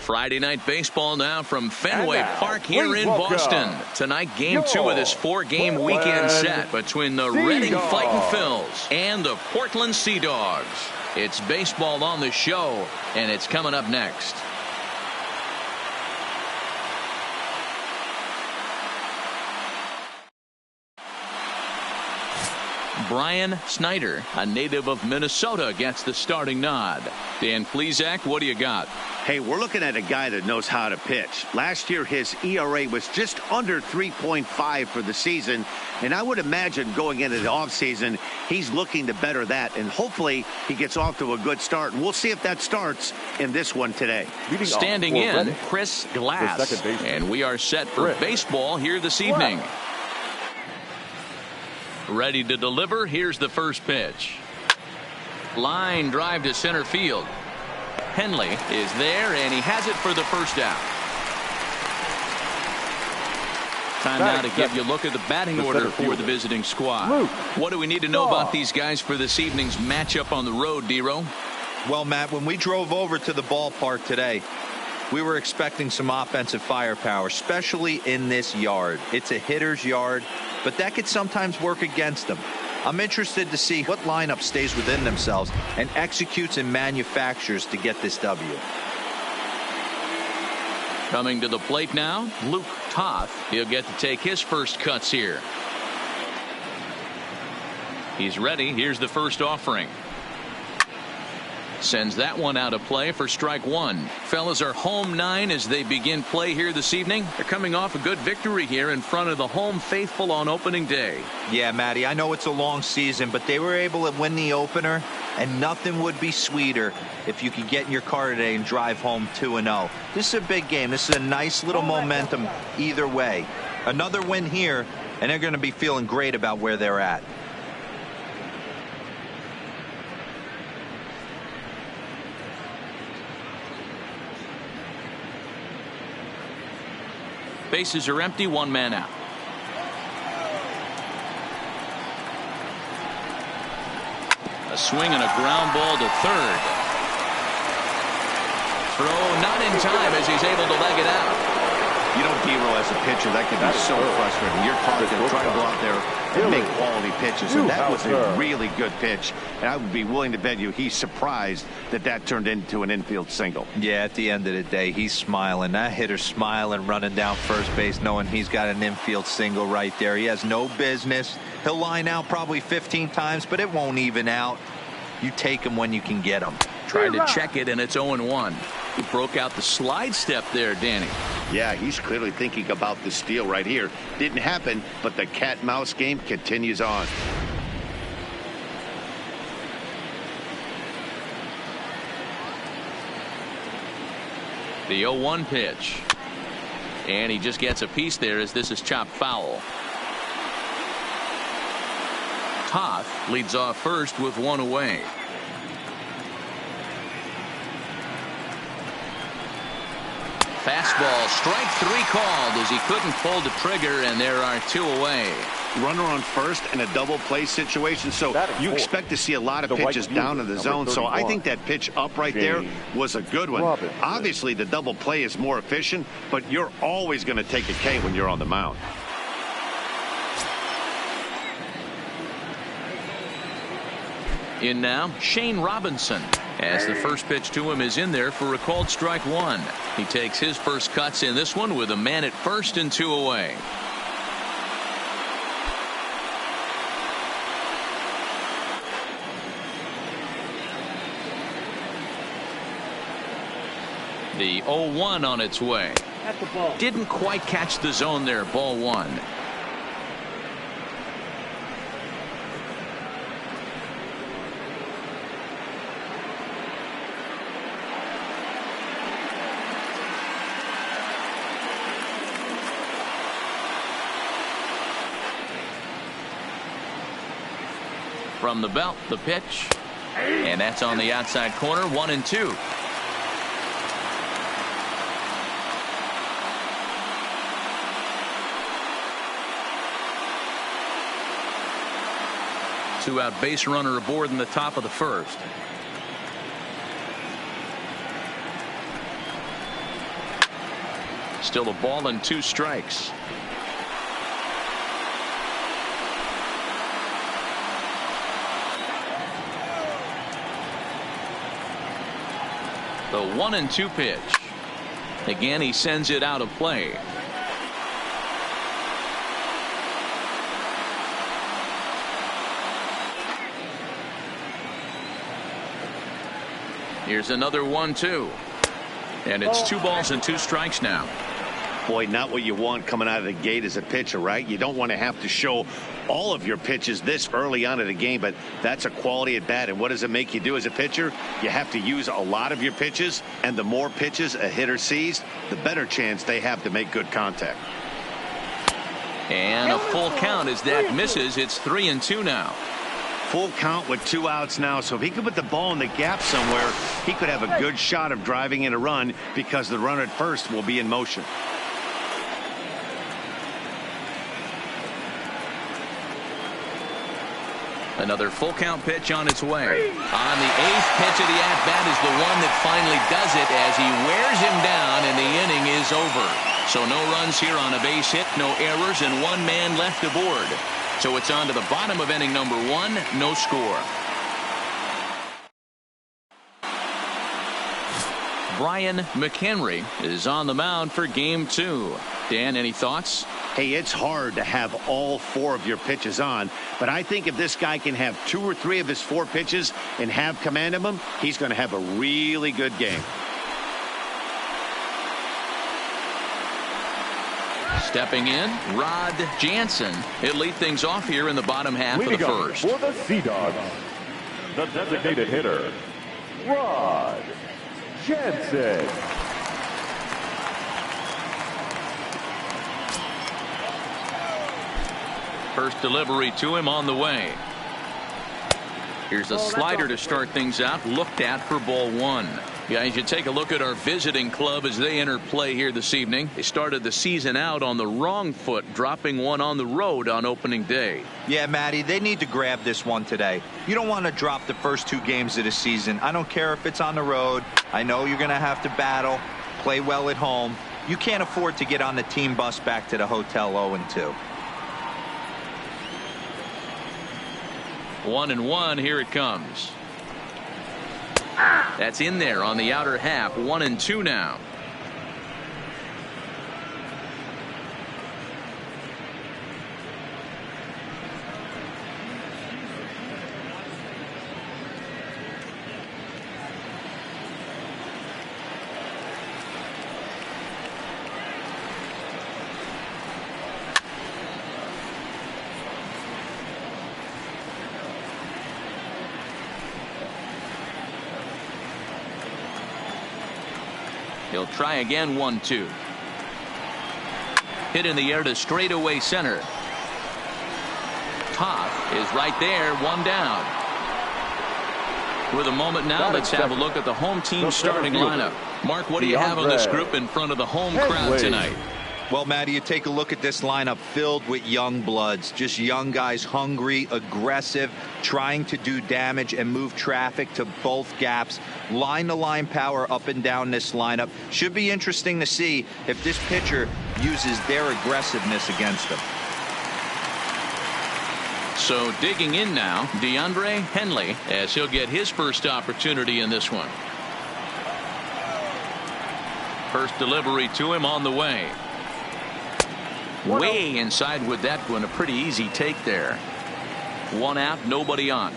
Friday night baseball now from Fenway Park here in welcome Boston. Tonight, game 2 of this 4-game weekend set between the Reading Fightin Phils and the Portland Sea Dogs. It's baseball on the show, and it's coming up next. Brian Snyder, a native of Minnesota, gets the starting nod. Dan Plesac, what do you got? Hey, we're looking at a guy that knows how to pitch. Last year, his ERA was just under 3.5 for the season, and I would imagine going into the offseason, he's looking to better that, and hopefully he gets off to a good start. And we'll see if that starts in this one today. Standing in, Chris Glass, and we are set for baseball here this evening. Ready to deliver. Here's the first pitch. Line drive to center field. Henley is there, and he has it for the first out. Time now to give you a look at the batting order for the visiting squad. What do we need to know about these guys for this evening's matchup on the road, D-Row? Well, Matt, when we drove over to the ballpark today, we were expecting some offensive firepower, especially in this yard. It's a hitter's yard, but that could sometimes work against them. I'm interested to see what lineup stays within themselves and executes and manufactures to get this W. Coming to the plate now, Luke Toth. He'll get to take his first cuts here. He's ready. Here's the first offering. Sends that one out of play for strike one. Fellas are home 9 as they begin play here this evening. They're coming off a good victory here in front of the home faithful on opening day. Yeah, Matty, I know it's a long season, but they were able to win the opener, and nothing would be sweeter if you could get in your car today and drive home 2-0. This is a big game. This is a nice little momentum either way. Another win here, and they're going to be feeling great about where they're at. Bases are empty, 1 man out. A swing and a ground ball to third. Throw not in time as he's able to leg it out. You know, D-Row, as a pitcher, that can be so frustrating. You're trying to go out there and make quality pitches, and that was a really good pitch. And I would be willing to bet you he's surprised that that turned into an infield single. Yeah, at the end of the day, he's smiling. That hitter's smiling, running down first base, knowing he's got an infield single right there. He has no business. He'll line out probably 15 times, but it won't even out. You take him when you can get him. Trying to check it, and it's 0-1. He broke out the slide step there, Danny. Yeah, he's clearly thinking about the steal right here. Didn't happen, but the cat-mouse game continues on. The 0-1 pitch. And he just gets a piece there as this is chopped foul. Toth leads off first with 1 away. Fastball, strike 3 called as he couldn't pull the trigger, and there are 2 away. Runner on first in a double play situation, so you expect to see a lot of pitches down in the zone. So I think that pitch up right there was a good one. Obviously, the double play is more efficient, but you're always going to take a K when you're on the mound. In now, Shane Robinson, as the first pitch to him is in there for a called strike 1. He takes his first cuts in this one with a man at first and 2 away. The 0-1 on its way. Didn't quite catch the zone there. Ball 1. From the belt, the pitch, and that's on the outside corner. 1-2. Two-out base runner aboard in the top of the first. Still a ball and 2 strikes. The 1-2 pitch. Again, he sends it out of play. Here's another 1-2. And it's 2 balls and 2 strikes now. Boy, not what you want coming out of the gate as a pitcher, right? You don't want to have to show all of your pitches this early on in the game, but that's a quality at bat. And what does it make you do as a pitcher? You have to use a lot of your pitches, and the more pitches a hitter sees, the better chance they have to make good contact. And a full count as that misses. It's 3-2 now. Full count with 2 outs now, so if he could put the ball in the gap somewhere, he could have a good shot of driving in a run because the runner at first will be in motion. Another full count pitch on its way. On the 8th pitch of the at-bat is the one that finally does it as he wears him down and the inning is over. So no runs here on a base hit, no errors, and 1 man left aboard. So it's on to the bottom of inning number 1, no score. Brian McHenry is on the mound for game 2. Dan, any thoughts? Hey, it's hard to have all 4 of your pitches on, but I think if this guy can have 2 or 3 of his 4 pitches and have command of them, he's going to have a really good game. Stepping in, Rod Jansen. He'll lead things off here in the bottom half of the first. For the Sea Dogs, the designated hitter, Rod Jansen. First delivery to him on the way. Here's a slider to start things out, looked at for ball 1. Guys, you take a look at our visiting club as they enter play here this evening. They started the season out on the wrong foot, dropping one on the road on opening day. Yeah, Matty, they need to grab this one today. You don't want to drop the first 2 games of the season. I don't care if it's on the road. I know you're going to have to battle, play well at home. You can't afford to get on the team bus back to the hotel 0-2. 1-1, here it comes. That's in there on the outer half. 1-2 now. He'll try again. 1-2. Hit in the air to straightaway center. Toth is right there. 1 down. With a moment now, let's have a look at the home team starting lineup. Mark, what do you have on this group in front of the home crowd tonight? Well, Matty, you take a look at this lineup filled with young bloods, just young guys, hungry, aggressive, trying to do damage and move traffic to both gaps. Line-to-line power up and down this lineup. Should be interesting to see if this pitcher uses their aggressiveness against them. So digging in now, DeAndre Henley, as he'll get his first opportunity in this one. First delivery to him on the way. Way inside with that one. A pretty easy take there. 1 out, nobody on.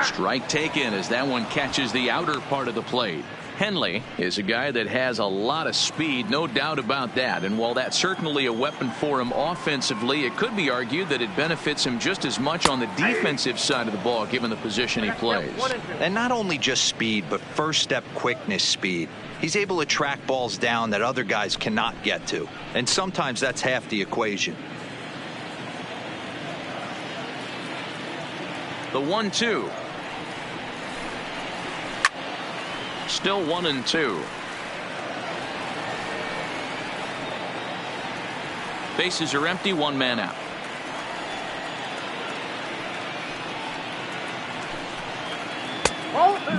Strike taken as that one catches the outer part of the plate. Henley is a guy that has a lot of speed, no doubt about that. And while that's certainly a weapon for him offensively, it could be argued that it benefits him just as much on the defensive side of the ball, given the position he plays. And not only just speed, but first step quickness speed. He's able to track balls down that other guys cannot get to. And sometimes that's half the equation. The 1-2. Still 1-2. Bases are empty, 1 man out.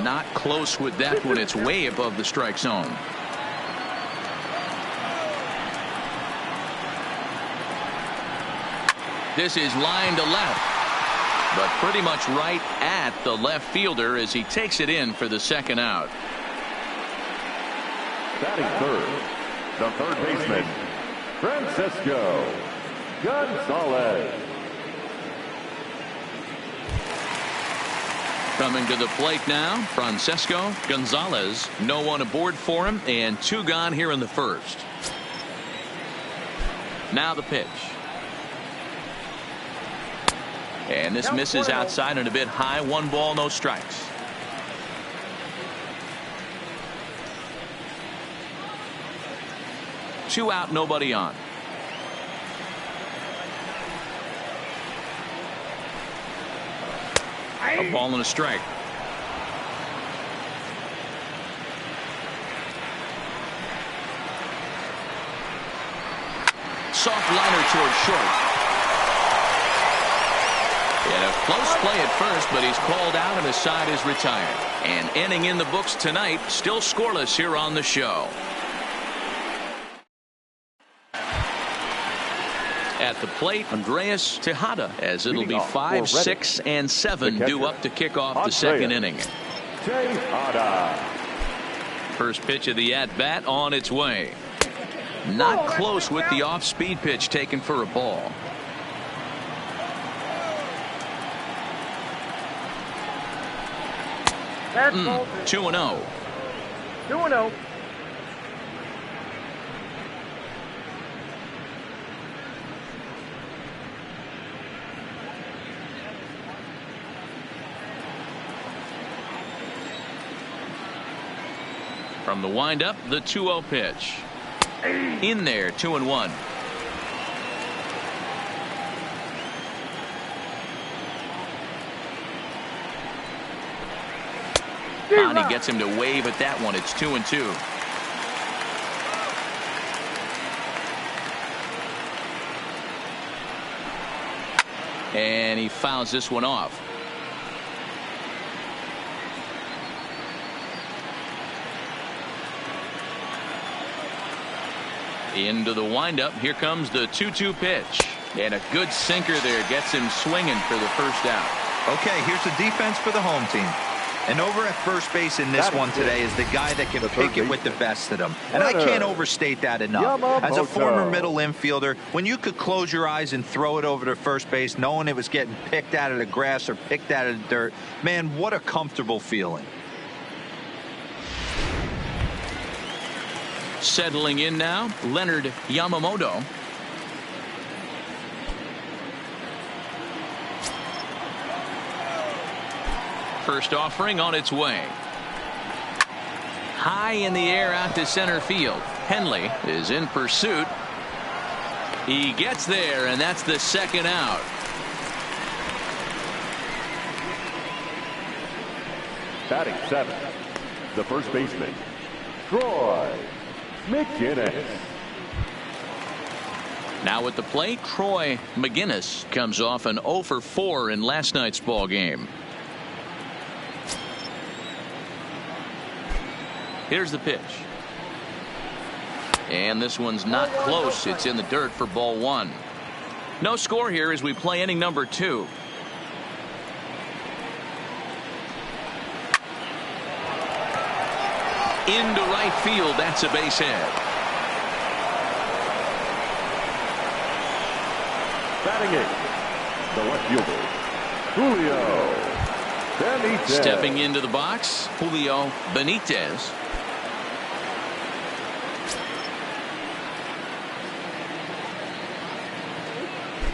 Not close with that one. It's way above the strike zone. This is line to left, but pretty much right at the left fielder as he takes it in for the second out. Batting third, the third baseman, Francisco Gonzalez. Coming to the plate now, Francisco Gonzalez. No one aboard for him, and 2 gone here in the first. Now the pitch. And this misses outside and a bit high. 1 ball, no strikes. Two out, nobody on. A ball and a strike. Soft liner towards short. And a close play at first, but he's called out and his side is retired. And inning in the books tonight, still scoreless here on the show. At the plate, Andreas Tejada, as it'll be 5, 6, and 7 due up to kick off the second inning. Tejada. First pitch of the at-bat on its way. Not close with the off-speed pitch taken for a ball. That's 2-0. 2-0. From the windup, the 2-0 pitch. In there, 2-1. Connie gets him to wave at that one. It's 2-2. And he fouls this one off. Into the windup. Here comes the 2-2 pitch. And a good sinker there gets him swinging for the first out. Okay, here's the defense for the home team. And over at first base in this one today is the guy that can pick it with the best of them. And I can't overstate that enough. As a former middle infielder, when you could close your eyes and throw it over to first base knowing it was getting picked out of the grass or picked out of the dirt, man, what a comfortable feeling. Settling in now, Leonard Yamamoto. First offering on its way. High in the air out to center field. Henley is in pursuit. He gets there, and that's the second out. Batting 7, the first baseman, Troy McGinnis. Now at the plate, Troy McGinnis comes off an 0 for 4 in last night's ball game. Here's the pitch. And this one's not close. It's in the dirt for ball 1. No score here as we play inning number 2. Into right field. That's a base hit. Batting 8, the left fielder, Julio Benitez. Stepping into the box, Julio Benitez.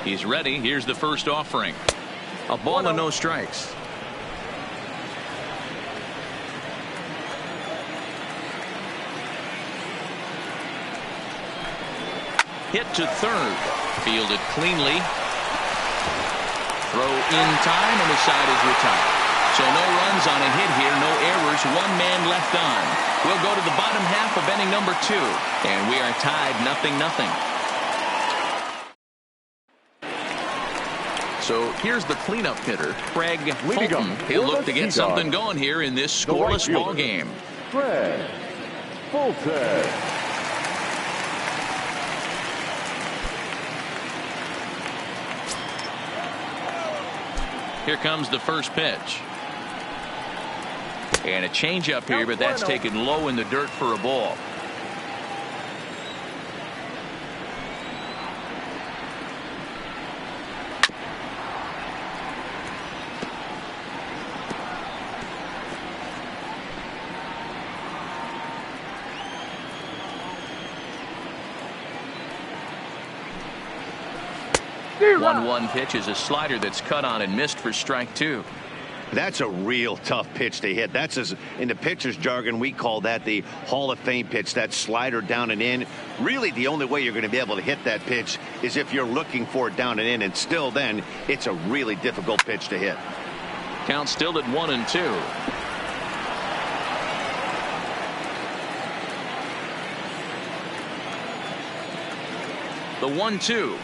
He's ready. Here's the first offering. A ball and no strikes. Hit to third. Fielded cleanly. Throw in time, and the side is retired. So no runs on a hit here, no errors, 1 man left on. We'll go to the bottom half of inning number 2, and we are tied 0-0. So here's the cleanup hitter, Craig Leading Fulton. up He'll for look the to get Sea something Dogs, going here in this the right scoreless ball fielder, game. Craig Fulton. Here comes the first pitch. And a changeup here, but that's taken low in the dirt for a ball. One pitch is a slider that's cut on and missed for strike two. That's a real tough pitch to hit. That's, as in the pitcher's jargon, we call that the Hall of Fame pitch, that slider down and in. Really, the only way you're going to be able to hit that pitch is if you're looking for it down and in, and still then, it's a really difficult pitch to hit. Count still at 1-2. The 1-2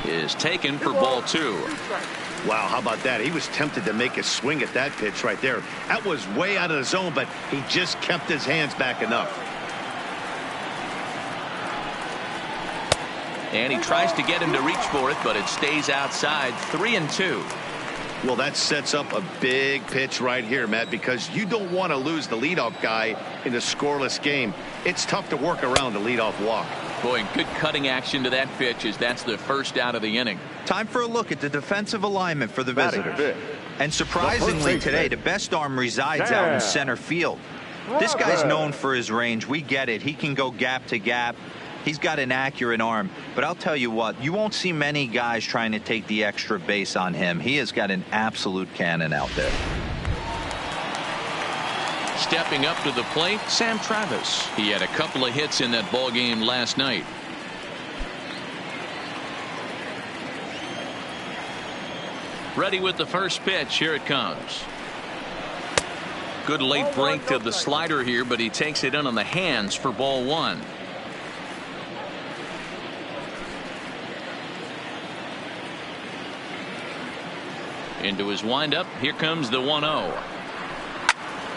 is taken for ball two. Wow, how about that? He was tempted to make a swing at that pitch right there. That was way out of the zone, but he just kept his hands back enough. And he tries to get him to reach for it, but it stays outside. 3-2. Well, that sets up a big pitch right here, Matt, because you don't want to lose the leadoff guy in a scoreless game. It's tough to work around the leadoff walk. Boy, good cutting action to that pitch as that's the first out of the inning. Time for a look at the defensive alignment for the visitors. And surprisingly today, the best arm resides out in center field. This guy's known for his range. We get it. He can go gap to gap. He's got an accurate arm. But I'll tell you what, you won't see many guys trying to take the extra base on him. He has got an absolute cannon out there. Stepping up to the plate, Sam Travis. He had a couple of hits in that ball game last night. Ready with the first pitch. Here it comes. Good late break to the slider here, but he takes it in on the hands for ball one. Into his windup. Here comes the 1-0.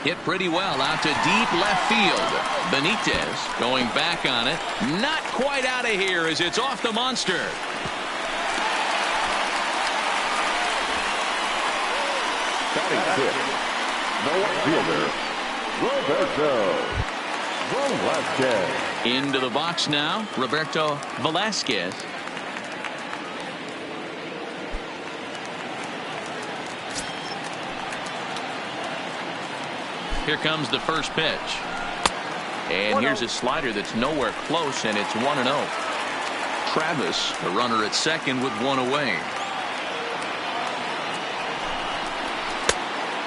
Hit pretty well out to deep left field. Benitez going back on it. Not quite out of here as it's off the monster. Batting fifth, the right fielder, Roberto Velasquez. Into the box now, Roberto Velasquez. Here comes the first pitch. And here's a slider that's nowhere close, and it's 1-0. Travis, the runner at second with one away.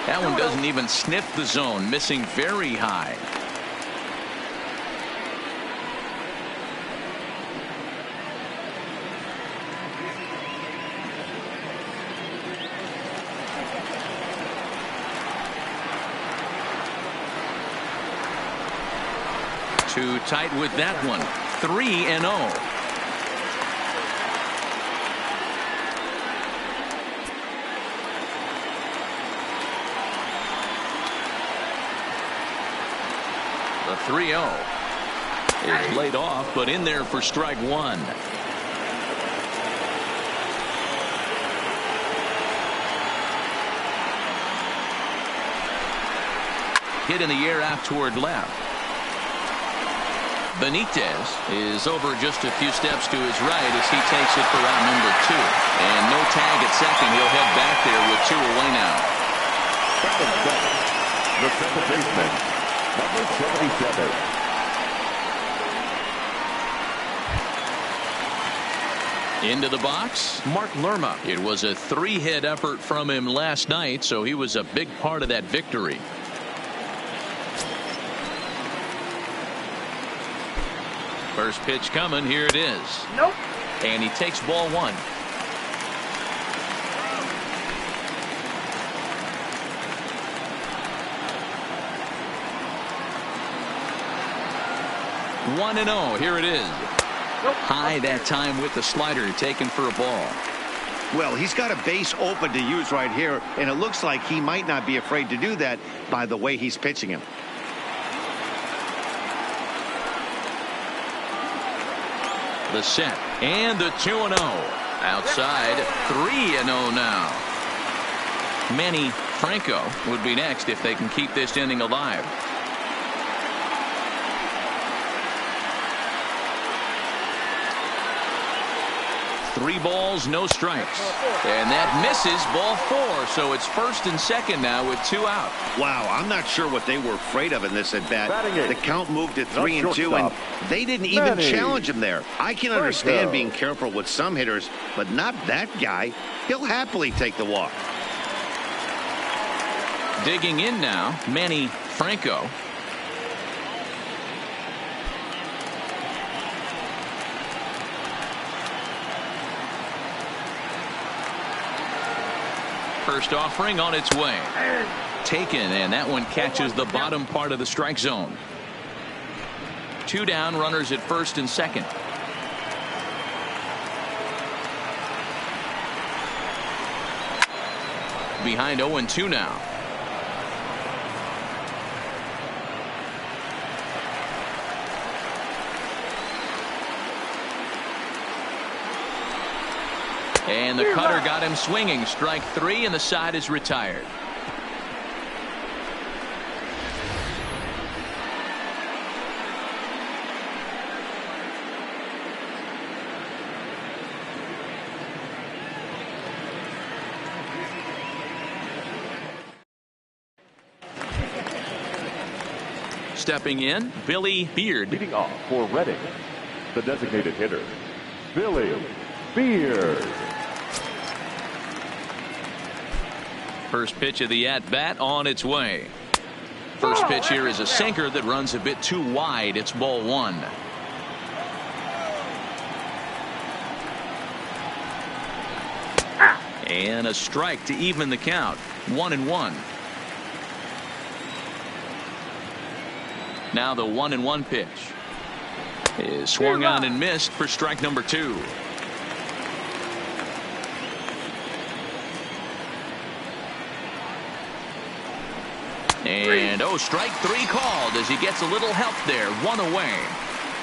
That one doesn't even sniff the zone, missing very high. Too tight with that one. 3-0. The 3-0 is laid off, but in there for strike one. Hit in the air out toward left. Benitez is over just a few steps to his right as he takes it for out number two. And no tag at second. He'll head back there with two away now. The second baseman, number 77. Into the box, Mark Lerma. It was a three-hit effort from him last night, so he was a big part of that victory. First pitch coming. Here it is. Nope. And he takes ball one. One and 0. Here it is. High that time with the slider, taken for a ball. Well, he's got a base open to use right here, and it looks like he might not be afraid to do that by the way he's pitching him. The set and the 2-0. Outside, 3-0 now. Manny Franco would be next if they can keep this inning alive. Three balls, no strikes. And that misses, ball 4. So it's first and second now with 2 out. Wow, I'm not sure what they were afraid of in this at bat. The count moved to 3-2, and they didn't even challenge him there. I can understand being careful with some hitters, but not that guy. He'll happily take the walk. Digging in now, Manny Franco. First offering on its way. Taken, and that one catches the bottom part of the strike zone. 2 down, runners at first and second. Behind 0-2 now. And the cutter got him swinging. Strike 3, and the side is retired. Stepping in, Billy Beard. Leading off for Reading, the designated hitter, Billy Beard. First pitch of the at-bat on its way. First pitch here is a sinker that runs a bit too wide. It's ball 1. And a strike to even the count. 1-1. Now the 1-1 pitch is swung on and missed for strike number 2. And strike 3 called as he gets a little help there. 1 away.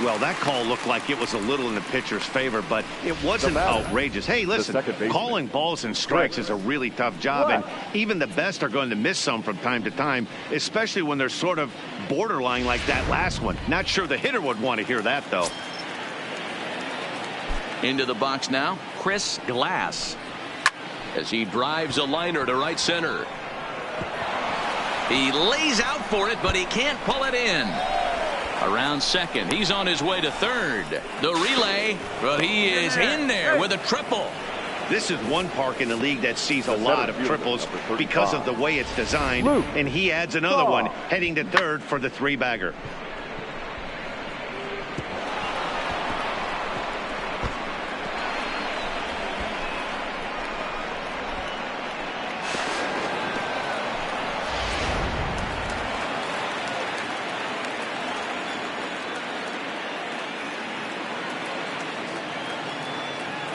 Well, that call looked like it was a little in the pitcher's favor, but it wasn't outrageous. Hey, listen, calling balls and strikes is a really tough job, and even the best are going to miss some from time to time, especially when they're sort of borderline like that last one. Not sure the hitter would want to hear that, though. Into the box now, Chris Glass, as he drives a liner to right center. He lays out for it, but he can't pull it in. Around second, he's on his way to third. The relay, but he is in there with a triple. This is one park in the league that sees a lot of triples because of the way it's designed, and he adds another one heading to third for the 3-bagger.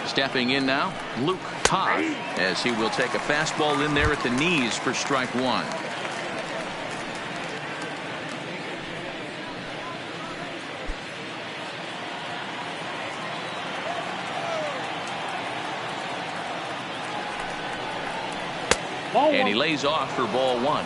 Stepping in now, Luke Hoff, as he will take a fastball in there at the knees for strike 1. And he lays off for ball 1.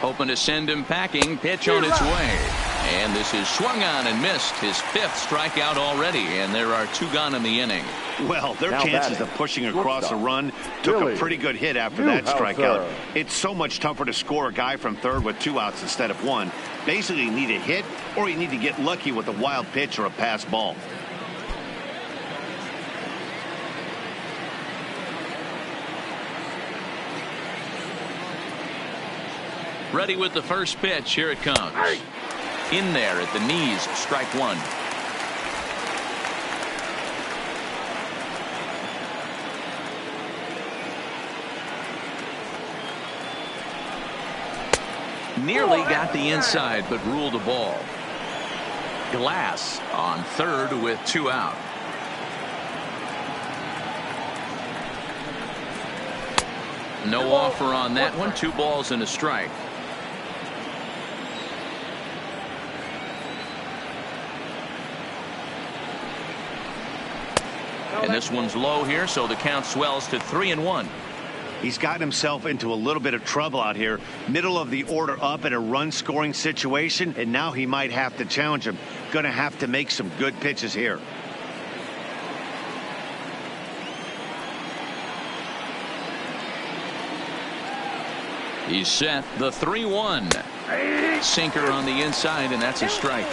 Hoping to send him packing. Pitch on its way. And this is swung on and missed. His 5th strikeout already. And there are 2 gone in the inning. Well, their chances of pushing across a run took a pretty good hit after that strikeout. It's so much tougher to score a guy from third with 2 outs instead of 1. Basically, you need a hit or you need to get lucky with a wild pitch or a pass ball. Ready with the first pitch. Here it comes. In there at the knees. Strike one. Nearly got the inside, but ruled a ball. Glass on third with 2 out. No offer on that one. 2 balls and a strike. And this one's low here, so the count swells to 3-1. He's gotten himself into a little bit of trouble out here. Middle of the order up in a run-scoring situation, and now he might have to challenge him. Going to have to make some good pitches here. He's set. The 3-1. Sinker on the inside, and that's a strike.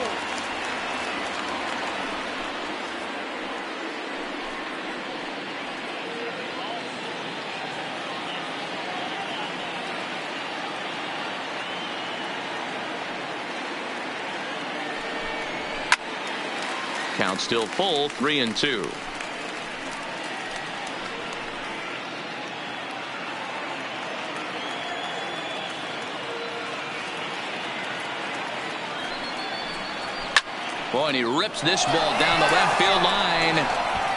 Count still full, 3-2. Boy, and he rips this ball down the left field line.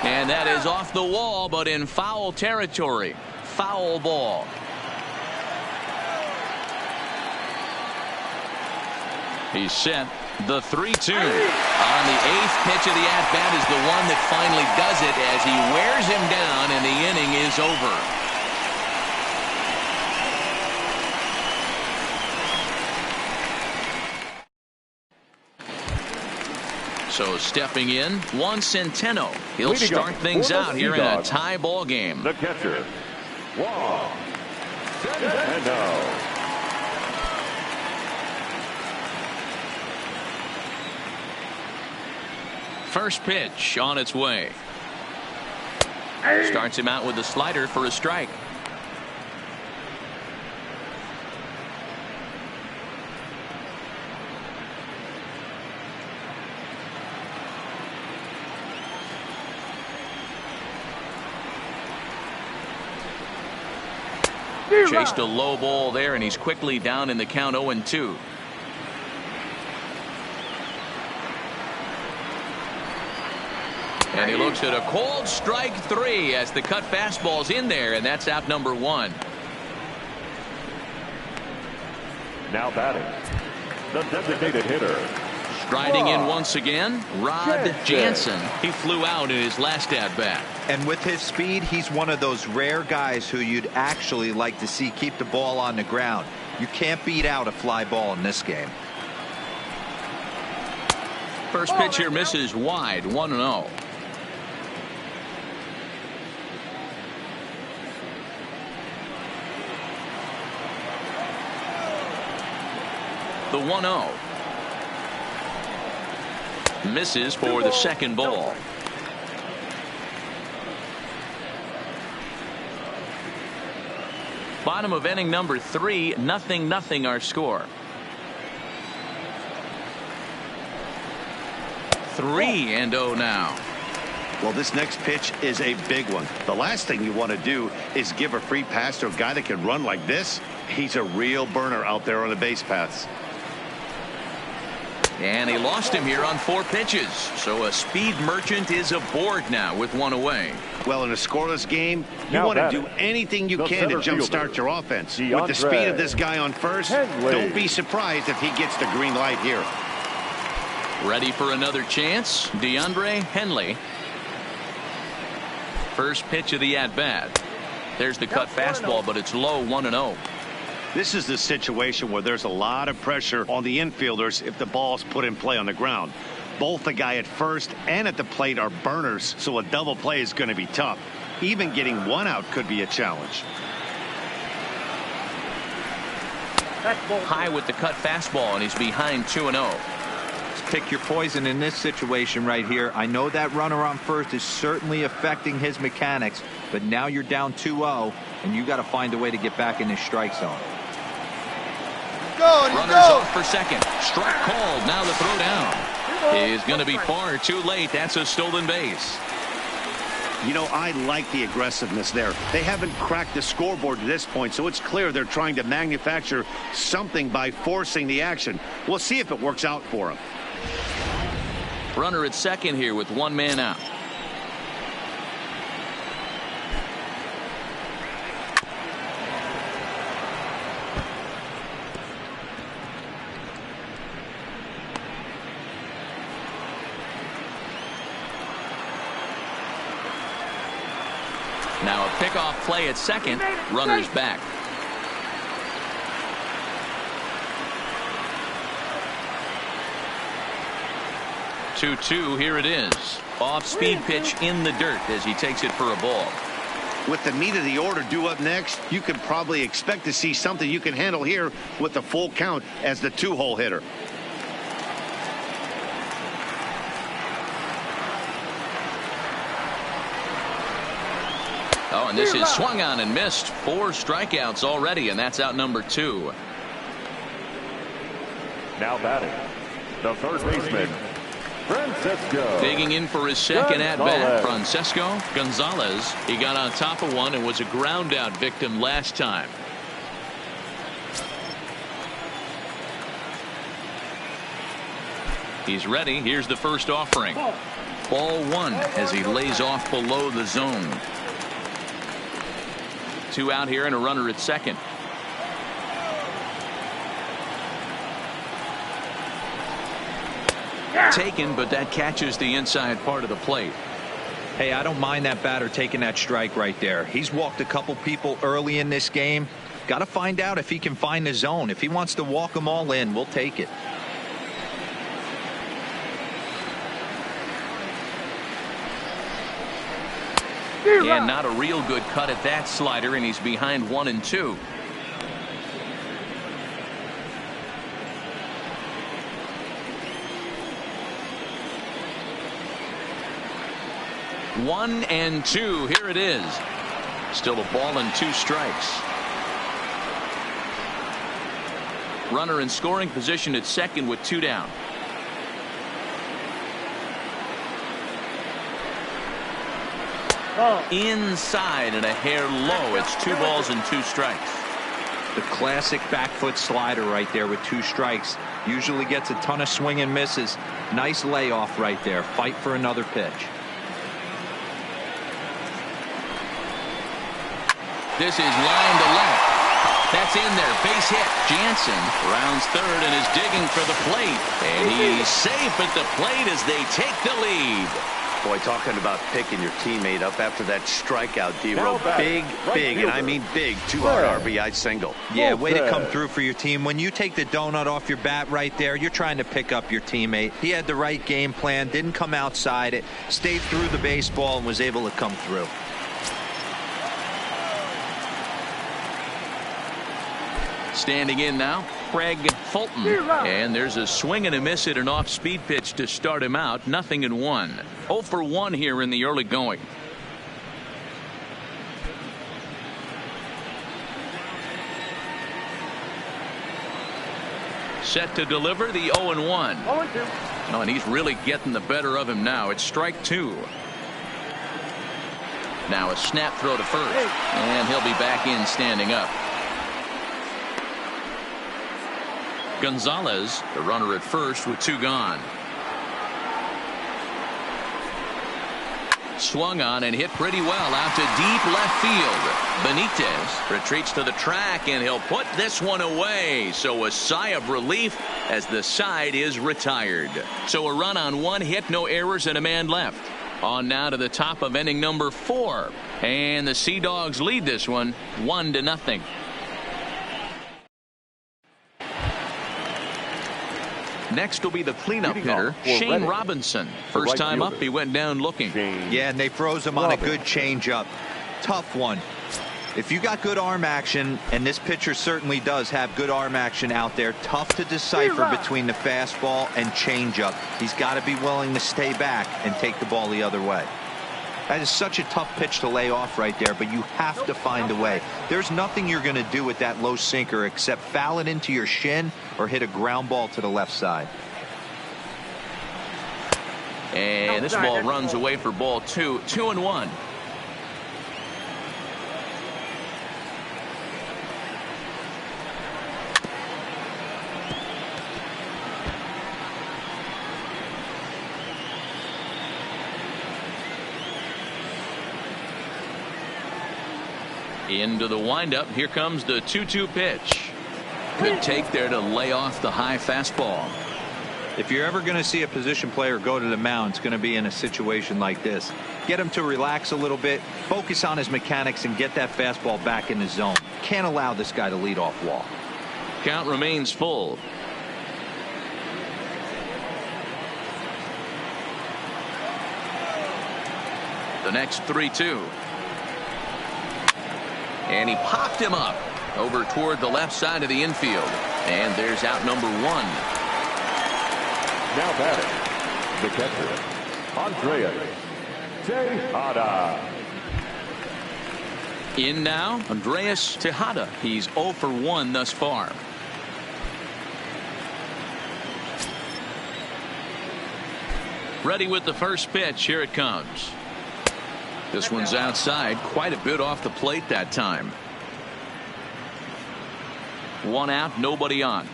And that is off the wall, but in foul territory. Foul ball. He's set. The 3-2 on the 8th pitch of the at-bat is the one that finally does it as he wears him down and the inning is over. So stepping in, Juan Centeno. He'll start things out here in a tie ball game. The catcher, Juan Centeno. First pitch on its way. Starts him out with a slider for a strike. Chased a low ball there, and he's quickly down in the count 0-2. And he looks at a cold strike 3 as the cut fastball's in there, and that's out number 1. Now batting, the designated hitter. Striding in once again, Rod Jansen. He flew out in his last at-bat. And with his speed, he's one of those rare guys who you'd actually like to see keep the ball on the ground. You can't beat out a fly ball in this game. First pitch here misses wide, 1-0. The 1-0. Misses for the second ball. Bottom of inning number 3, 0-0 our score. 3-0 now. Well, this next pitch is a big one. The last thing you want to do is give a free pass to a guy that can run like this. He's a real burner out there on the base paths. And he lost him here on 4 pitches. So a speed merchant is aboard now with 1 away. Well, in a scoreless game, you want to do anything you can to jumpstart your offense. With the speed of this guy on first, don't be surprised if he gets the green light here. Ready for another chance, DeAndre Henley. First pitch of the at-bat. There's the cut fastball, but it's low, 1-0. This is the situation where there's a lot of pressure on the infielders if the ball's put in play on the ground. Both the guy at first and at the plate are burners, so a double play is going to be tough. Even getting 1 out could be a challenge. High with the cut fastball, and he's behind 2-0. Pick your poison in this situation right here. I know that runner on first is certainly affecting his mechanics, but now you're down 2-0, and you got to find a way to get back in this strike zone. Runners off for second. Strike called. Now the throw down is going to be far too late. That's a stolen base. You know, I like the aggressiveness there. They haven't cracked the scoreboard to this point, so it's clear they're trying to manufacture something by forcing the action. We'll see if it works out for them. Runner at second here with one man out. Now a pickoff play at second. Runners back. Two. Here it is. Off-speed pitch in the dirt as he takes it for a ball. With the meat of the order due up next, you can probably expect to see something you can handle here with the full count as the two-hole hitter. Oh, and this is swung on and missed. 4 strikeouts already, and that's out number 2. Now batting, the third baseman, Francisco. Digging in for his second at-bat, Francisco Gonzalez. He got on top of one and was a ground-out victim last time. He's ready. Here's the first offering. Ball 1 as he lays off below the zone. 2 out here and a runner at second. Taken, but that catches the inside part of the plate. Hey, I don't mind that batter taking that strike right there. He's walked a couple people early in this game. Got to find out if he can find the zone. If he wants to walk them all in, we'll take it. And not a real good cut at that slider, and he's behind 1 and 2. One and 2. Here it is. Still a ball and 2 strikes. Runner in scoring position at second with 2 down. Inside and a hair low. It's 2 balls and 2 strikes. The classic back foot slider right there with 2 strikes. Usually gets a ton of swing and misses. Nice layoff right there. Fight for another pitch. This is line to left. That's in there. Base hit. Jansen rounds third and is digging for the plate. And he's safe at the plate as they take the lead. Boy, talking about picking your teammate up after that strikeout, D-Row. Big, and I mean big, 2-out RBI single. Yeah, way to come through for your team. When you take the donut off your bat right there, you're trying to pick up your teammate. He had the right game plan, didn't come outside it, stayed through the baseball, and was able to come through. Standing in now, Craig Fulton. And there's a swing and a miss at an off-speed pitch to start him out. 0-1. 0 for 1 here in the early going. Set to deliver the 0-1. Oh, and he's really getting the better of him now. It's strike 2. Now a snap throw to first. And he'll be back in standing up. Gonzalez, the runner at first with 2 gone. Swung on and hit pretty well out to deep left field. Benitez retreats to the track and he'll put this one away. So a sigh of relief as the side is retired. So a run on 1 hit, no errors, and a man left. On now to the top of inning number 4. And the Sea Dogs lead this one 1-0. Next will be the cleanup hitter, Shane Robinson. First time up, he went down looking. Yeah, and they froze him on a good changeup. Tough one. If you got good arm action, and this pitcher certainly does have good arm action out there, tough to decipher between the fastball and changeup. He's got to be willing to stay back and take the ball the other way. That is such a tough pitch to lay off right there, but you have to find a way. There's nothing you're going to do with that low sinker except foul it into your shin or hit a ground ball to the left side. And this ball runs away for ball 2, 2-1. Into the windup. Here comes the 2-2 pitch. Good take there to lay off the high fastball. If you're ever going to see a position player go to the mound, it's going to be in a situation like this. Get him to relax a little bit, focus on his mechanics, and get that fastball back in the zone. Can't allow this guy to lead off walk. Count remains full. The next 3-2. And he popped him up over toward the left side of the infield. And there's out number 1. Now batting, the catcher, Andreas Tejada. In now, Andreas Tejada. He's 0 for 1 thus far. Ready with the first pitch. Here it comes. This one's outside, quite a bit off the plate that time. 1 out, nobody on.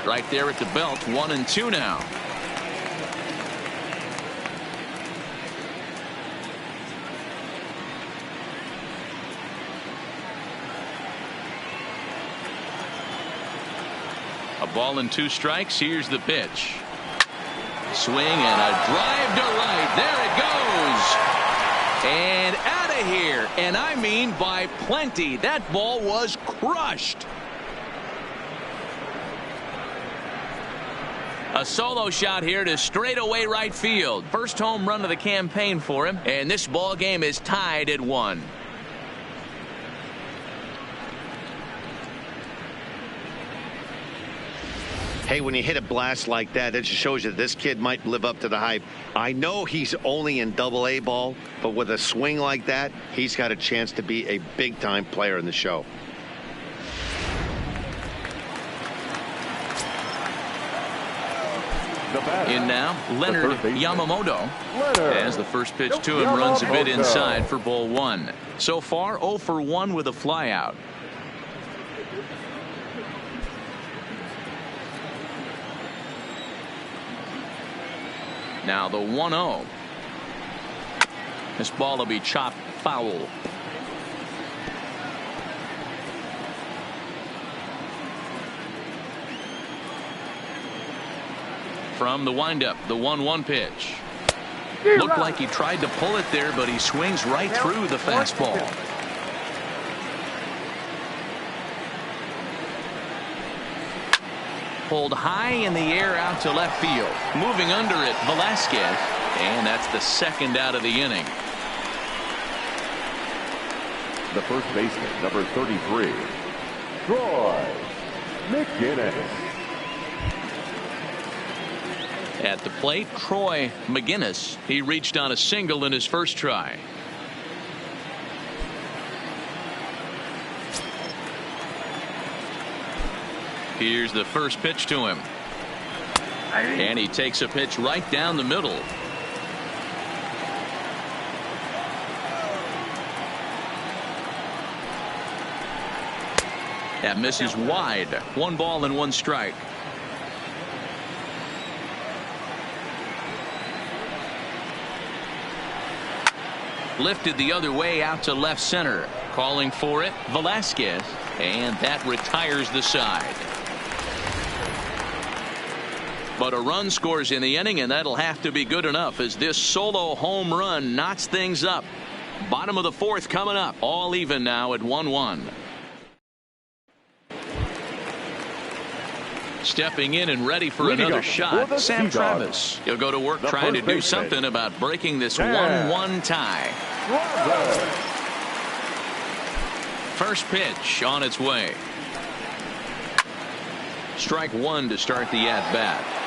Right there at the belt, 1-2 now. A ball and 2 strikes. Here's the pitch. Swing and a drive to right. There it goes. And out of here. And I mean by plenty. That ball was crushed. A solo shot here to straightaway right field. First home run of the campaign for him. And this ball game is tied at 1. Hey, when you hit a blast like that, it just shows you that this kid might live up to the hype. I know he's only in Double-A ball, but with a swing like that, he's got a chance to be a big-time player in the show. In now, Leonard Yamamoto. As the first pitch to him runs a bit inside for ball 1. So far, 0 for 1 with a flyout. Now the 1-0. This ball will be chopped foul. From the windup, the 1-1 pitch. Looked like he tried to pull it there, but he swings right through the fastball. Pulled high in the air out to left field. Moving under it, Velasquez. And that's the second out of the inning. The first baseman, number 33, Troy McGinnis. At the plate, Troy McGinnis. He reached on a single in his first try. Here's the first pitch to him. And he takes a pitch right down the middle. That misses wide. 1 ball and 1 strike. Lifted the other way out to left center. Calling for it, Velasquez. And that retires the side. But a run scores in the inning, and that'll have to be good enough as this solo home run knots things up. Bottom of the 4th coming up. All even now at 1-1. Stepping in and ready for another shot, Sam Travis. He'll go to work trying to do something about breaking this 1-1 tie. First pitch on its way. Strike one to start the at-bat.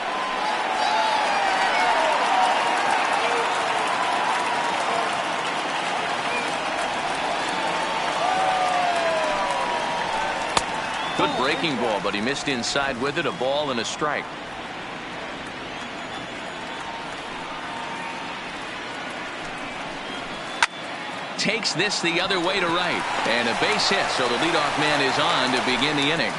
Good breaking ball, but he missed inside with it. A ball and a strike. Takes this the other way to right. And a base hit, so the leadoff man is on to begin the inning.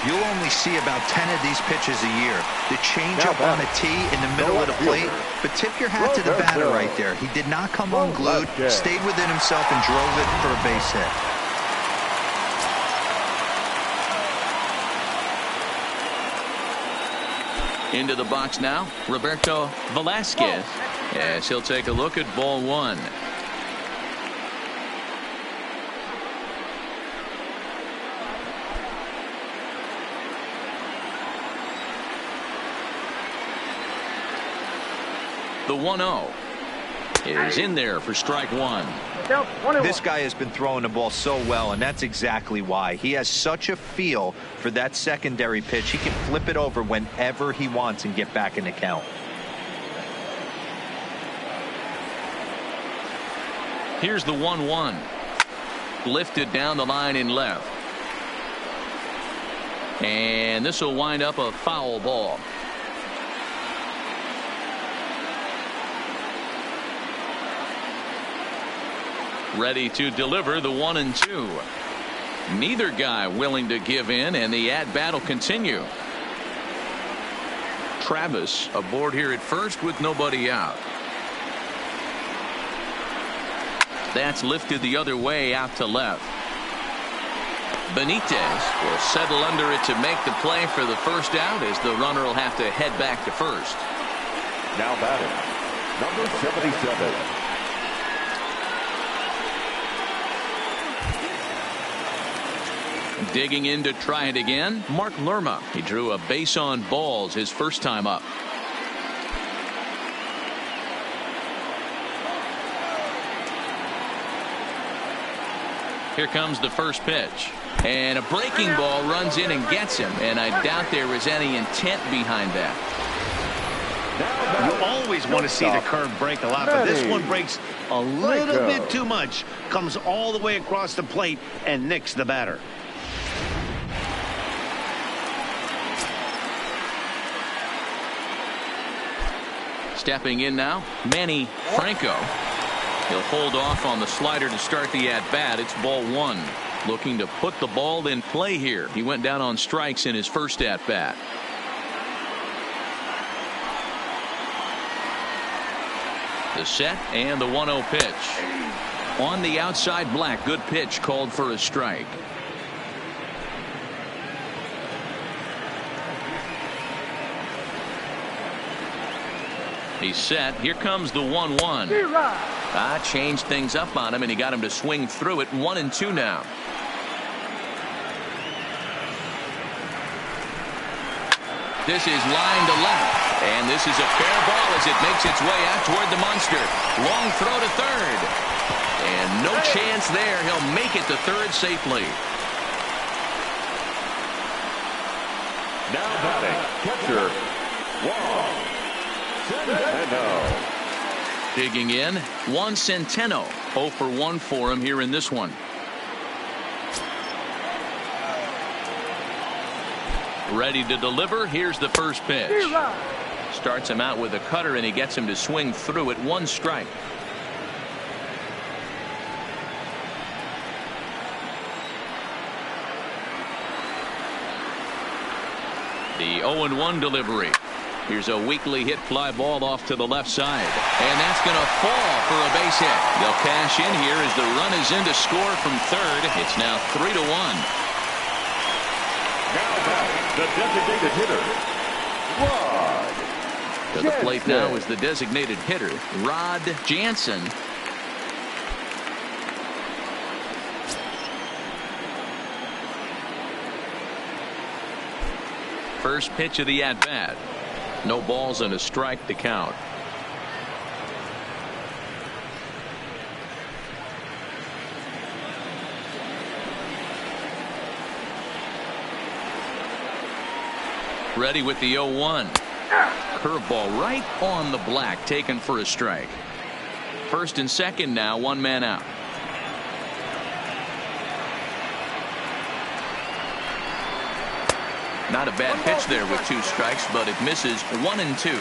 You'll only see about 10 of these pitches a year. The changeup on a tee in the middle of the plate. But tip your hat to the batter right there. He did not come unglued, stayed within himself, and drove it for a base hit. Into the box now, Roberto Velasquez. Yes, he'll take a look at ball one. The 1-0 is in there for strike one. This guy has been throwing the ball so well, and that's exactly why. He has such a feel for that secondary pitch. He can flip it over whenever he wants and get back in the count. Here's the 1-1. Lifted down the line in left. And this will wind up a foul ball. Ready to deliver the 1-2. Neither guy willing to give in, and the at-bat will continue. Travis aboard here at first with nobody out. That's lifted the other way out to left. Benitez will settle under it to make the play for the first out, as the runner will have to head back to first. Now batting, number 77. Digging in to try it again, Mark Lerma. He drew a base on balls his first time up. Here comes the first pitch. And a breaking ball runs in and gets him. And I doubt there was any intent behind that. You always want to see the curve break a lot, but this one breaks a little bit too much. Comes all the way across the plate and nicks the batter. Stepping in now, Manny Franco. He'll hold off on the slider to start the at-bat. It's ball one. Looking to put the ball in play here. He went down on strikes in his first at-bat. The set and the 1-0 pitch. On the outside, Black. Good pitch called for a strike. He's set. Here comes the 1-1. Changed things up on him, and he got him to swing through it. 1-2 now. This is line to left, and this is a fair ball as it makes its way out toward the monster. Long throw to third, and no chance there. He'll make it to third safely. Now batting, catcher, Juan Centeno. Digging in, Juan Centeno. 0 for 1 for him here in this one. Ready to deliver. Here's the first pitch. Starts him out with a cutter, and he gets him to swing through it. 1 strike. The 0-1 delivery. Here's a weakly hit fly ball off to the left side. And that's going to fall for a base hit. They'll cash in here as the run is in to score from third. It's now 3-1. Now batting, the designated hitter, Rod To the plate now is the designated hitter, Rod Jansen. First pitch of the at-bat. No balls and a strike to count. Ready with the 0-1. Curveball right on the black, taken for a strike. First and second now, one man out. Not a bad pitch there with 2 strikes, but it misses 1-2.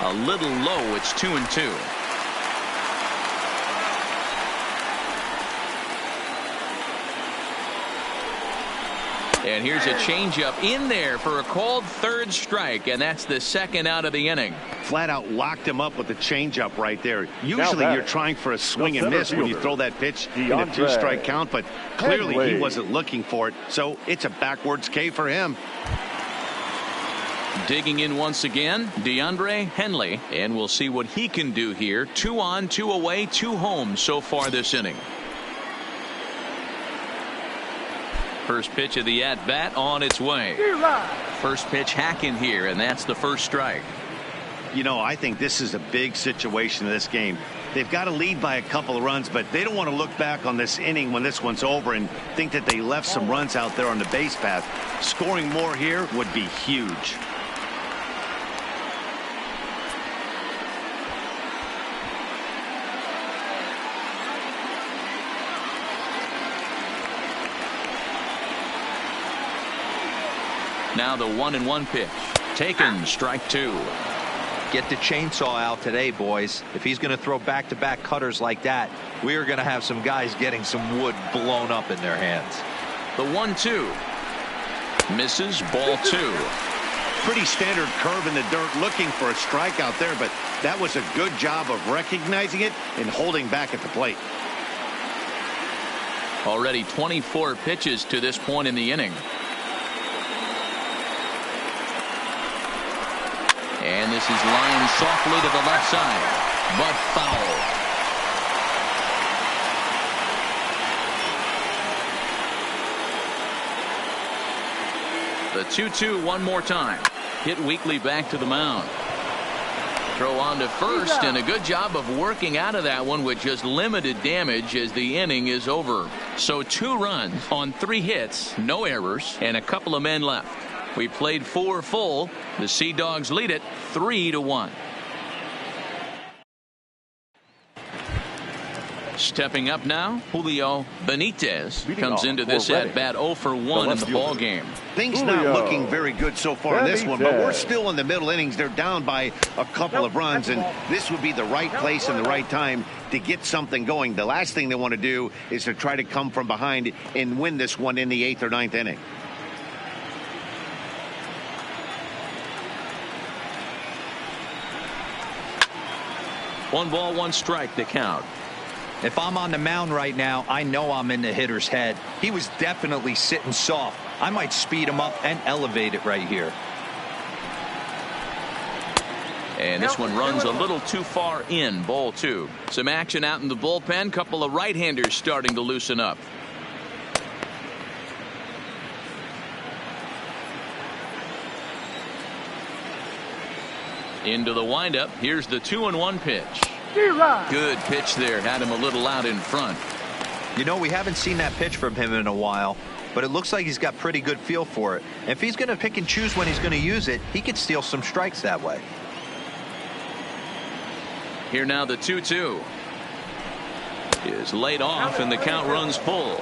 A little low, it's 2-2. And here's a changeup in there for a called third strike, and that's the second out of the inning. Flat out locked him up with the changeup right there. Usually you're trying for a swing and miss when you throw that pitch in a 2-strike count, but clearly he wasn't looking for it, so it's a backwards K for him. Digging in once again, DeAndre Henley, and we'll see what he can do here. 2 on, 2 away, 2 home so far this inning. First pitch of the at-bat on its way. First pitch hacking here, and that's the first strike. You know, I think this is a big situation in this game. They've got to lead by a couple of runs, but they don't want to look back on this inning when this one's over and think that they left some runs out there on the base path. Scoring more here would be huge. Now the 1-1 pitch. Taken, strike 2. Get the chainsaw out today, boys. If he's going to throw back-to-back cutters like that, we are going to have some guys getting some wood blown up in their hands. The 1-2. Misses, ball 2. Pretty standard curve in the dirt, looking for a strike out there, but that was a good job of recognizing it and holding back at the plate. Already 24 pitches to this point in the inning. And this is lined softly to the left side, but foul. The 2-2 one more time. Hit weakly back to the mound. Throw on to first, and a good job of working out of that one with just limited damage as the inning is over. So 2 runs on 3 hits, no errors, and a couple of men left. We played 4 full. The Sea Dogs lead it 3-1. Stepping up now, Julio Benitez comes into this at bat 0 for 1 in the ball game. Things not looking very good so far in this one, but we're still in the middle innings. They're down by a couple of runs, and this would be the right place and the right time to get something going. The last thing they want to do is to try to come from behind and win this one in the 8th or 9th inning. One ball, one strike to count. If I'm on the mound right now, I know I'm in the hitter's head. He was definitely sitting soft. I might speed him up and elevate it right here. And this one runs a little too far in, ball 2. Some action out in the bullpen. Couple of right-handers starting to loosen up. Into the windup. Here's the 2-1 pitch. Good pitch there. Had him a little out in front. You know, we haven't seen that pitch from him in a while, but it looks like he's got pretty good feel for it. If he's going to pick and choose when he's going to use it, he could steal some strikes that way. Here now the 2-2 is laid off, and the count runs full.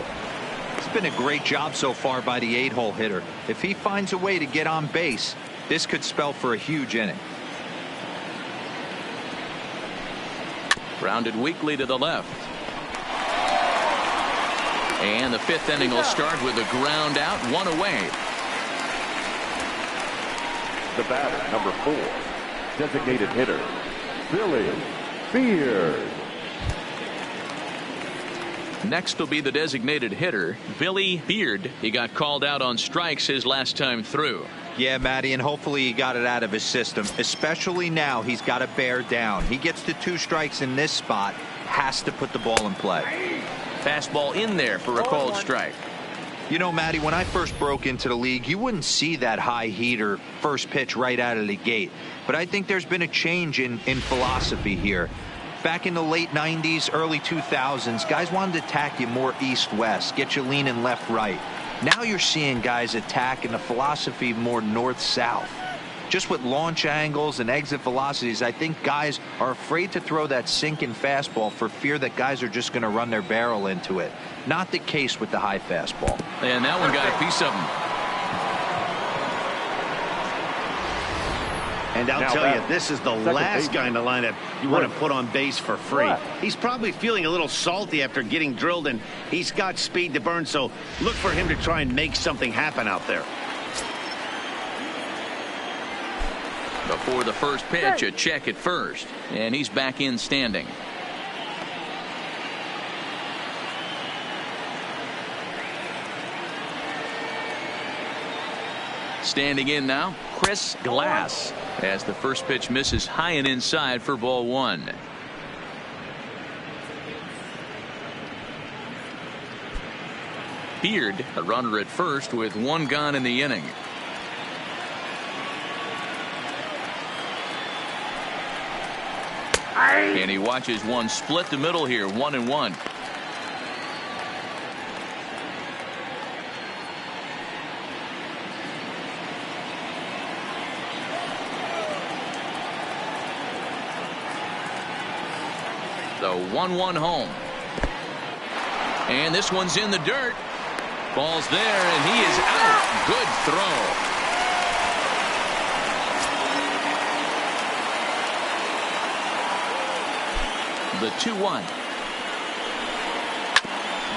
It's been a great job so far by the 8-hole hitter. If he finds a way to get on base, this could spell for a huge inning. Grounded weakly to the left. And the 5th inning will start with a ground out, 1 away. The batter, number 4, designated hitter, Billy Beard. Next will be the designated hitter, Billy Beard. He got called out on strikes his last time through. Yeah, Matty, and hopefully he got it out of his system, especially now he's got to bear down. He gets to 2 strikes in this spot, has to put the ball in play. Fastball in there for a called strike. You know, Matty, when I first broke into the league, you wouldn't see that high heater first pitch right out of the gate. But I think there's been a change in philosophy here. Back in the late 90s, early 2000s, guys wanted to attack you more east-west, get you leaning left-right. Now you're seeing guys attack in the philosophy more north-south. Just with launch angles and exit velocities, I think guys are afraid to throw that sinking fastball for fear that guys are just going to run their barrel into it. Not the case with the high fastball. And that one got a piece of him. And I'll tell you, this is the last guy in the lineup you want to put on base for free. He's probably feeling a little salty after getting drilled, and he's got speed to burn, so look for him to try and make something happen out there. Before the first pitch, a check at first, and he's back in standing. Standing in now, Chris Glass, as the first pitch misses high and inside for ball 1. Beard, a runner at first with 1 gone in the inning. And he watches one split the middle here, 1-1. The 1-1 home. And this one's in the dirt. Ball's there, and he is out. Good throw. The 2-1.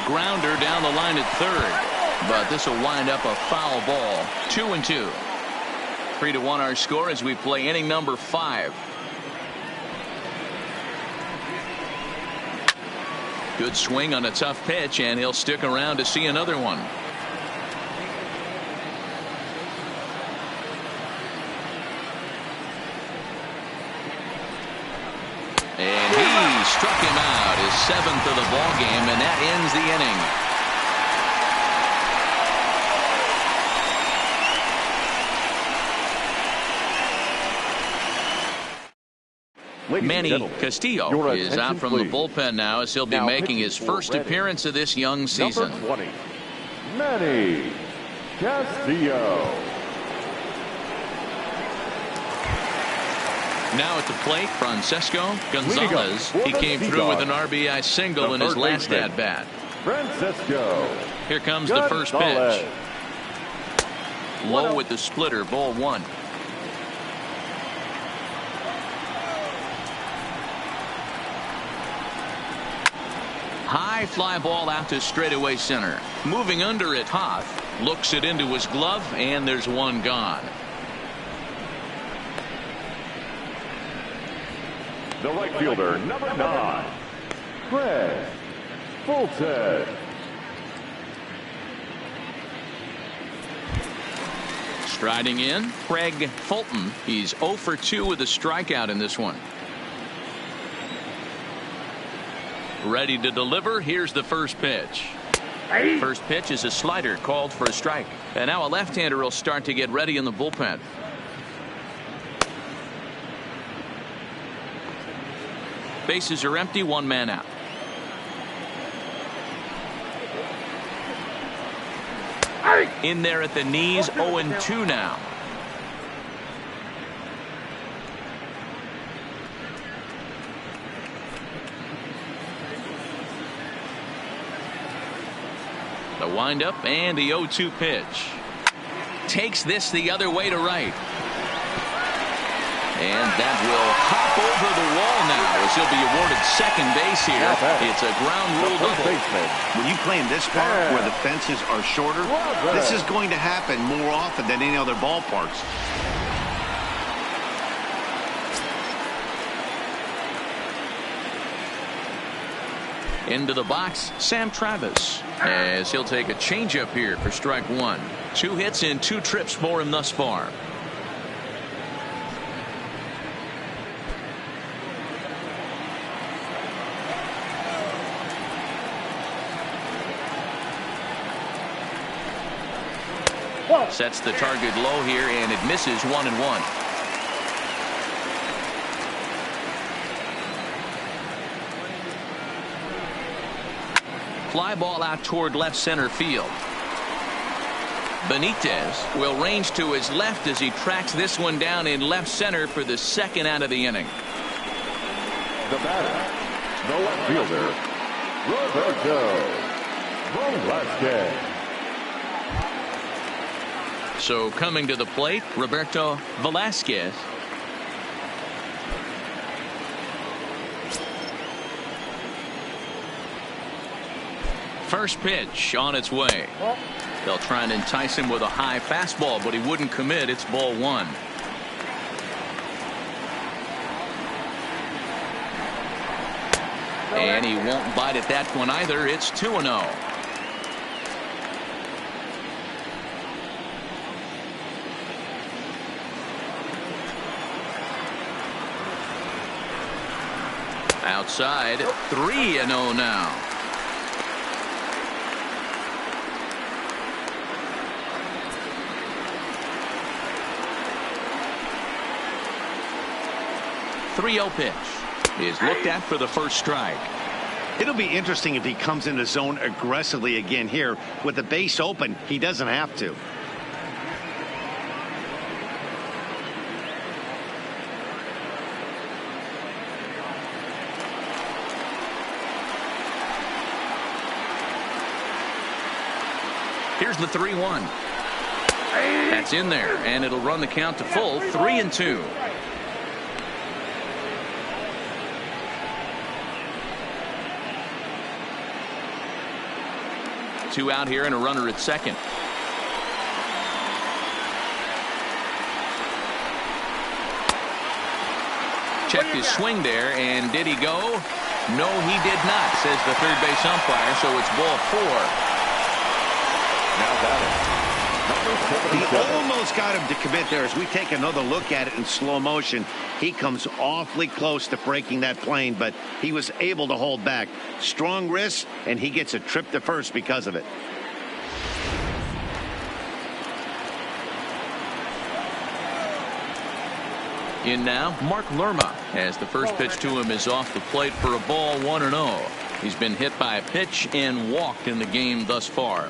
Grounder down the line at third. But this will wind up a foul ball. 2-2. 3-1 our score as we play inning number 5. Good swing on a tough pitch, and he'll stick around to see another one. And he struck him out, his 7th of the ball game, and that ends the inning. Manny Castillo is out from the bullpen now, as he'll be making his first appearance of this young season. Number 20, Manny Castillo. Now at the plate, Francisco Gonzalez. He came through with an RBI single in his last at bat. Francisco. Here comes the first pitch. Low with the splitter, ball 1. High fly ball out to straightaway center. Moving under it, Hoff looks it into his glove, and there's one gone. The right fielder, number 9, Craig Fulton. Striding in, Craig Fulton. He's 0 for 2 with a strikeout in this one. Ready to deliver. Here's the first pitch. First pitch is a slider called for a strike. And now a left-hander will start to get ready in the bullpen. Bases are empty, 1 man out. In there at the knees, 0-2 now. The windup and the 0-2 pitch. Takes this the other way to right. And that will hop over the wall now as he'll be awarded second base here. It's a ground rule double. When you play in this park where the fences are shorter, this is going to happen more often than any other ballparks. Into the box, Sam Travis, as he'll take a changeup here for strike one. 2 hits in 2 trips for him thus far. Sets the target low here, and it misses 1-1. Fly ball out toward left center field. Benitez will range to his left as he tracks this one down in left center for the second out of the inning. The batter, the left fielder, Roberto Velasquez. So coming to the plate, Roberto Velasquez. First pitch on its way. They'll try and entice him with a high fastball, but he wouldn't commit. It's ball 1. And he won't bite at that one either. It's 2-0. Outside, 3-0 now. .30 pitch is looked at for the first strike. It'll be interesting if he comes in the zone aggressively again here. With the base open, he doesn't have to. Here's the 3-1. That's in there, and it'll run the count to full, 3-2. Two out here and a runner at second. Checked his swing there, and did he go? No, he did not, says the third base umpire, so it's ball 4. Now batting, number 77. He almost got him to commit there. As we take another look at it in slow motion, he comes awfully close to breaking that plane, but he was able to hold back. Strong wrist, and he gets a trip to first because of it. In now, Mark Lerma, as the first pitch to him is off the plate for a ball, 1-0. He's been hit by a pitch and walked in the game thus far.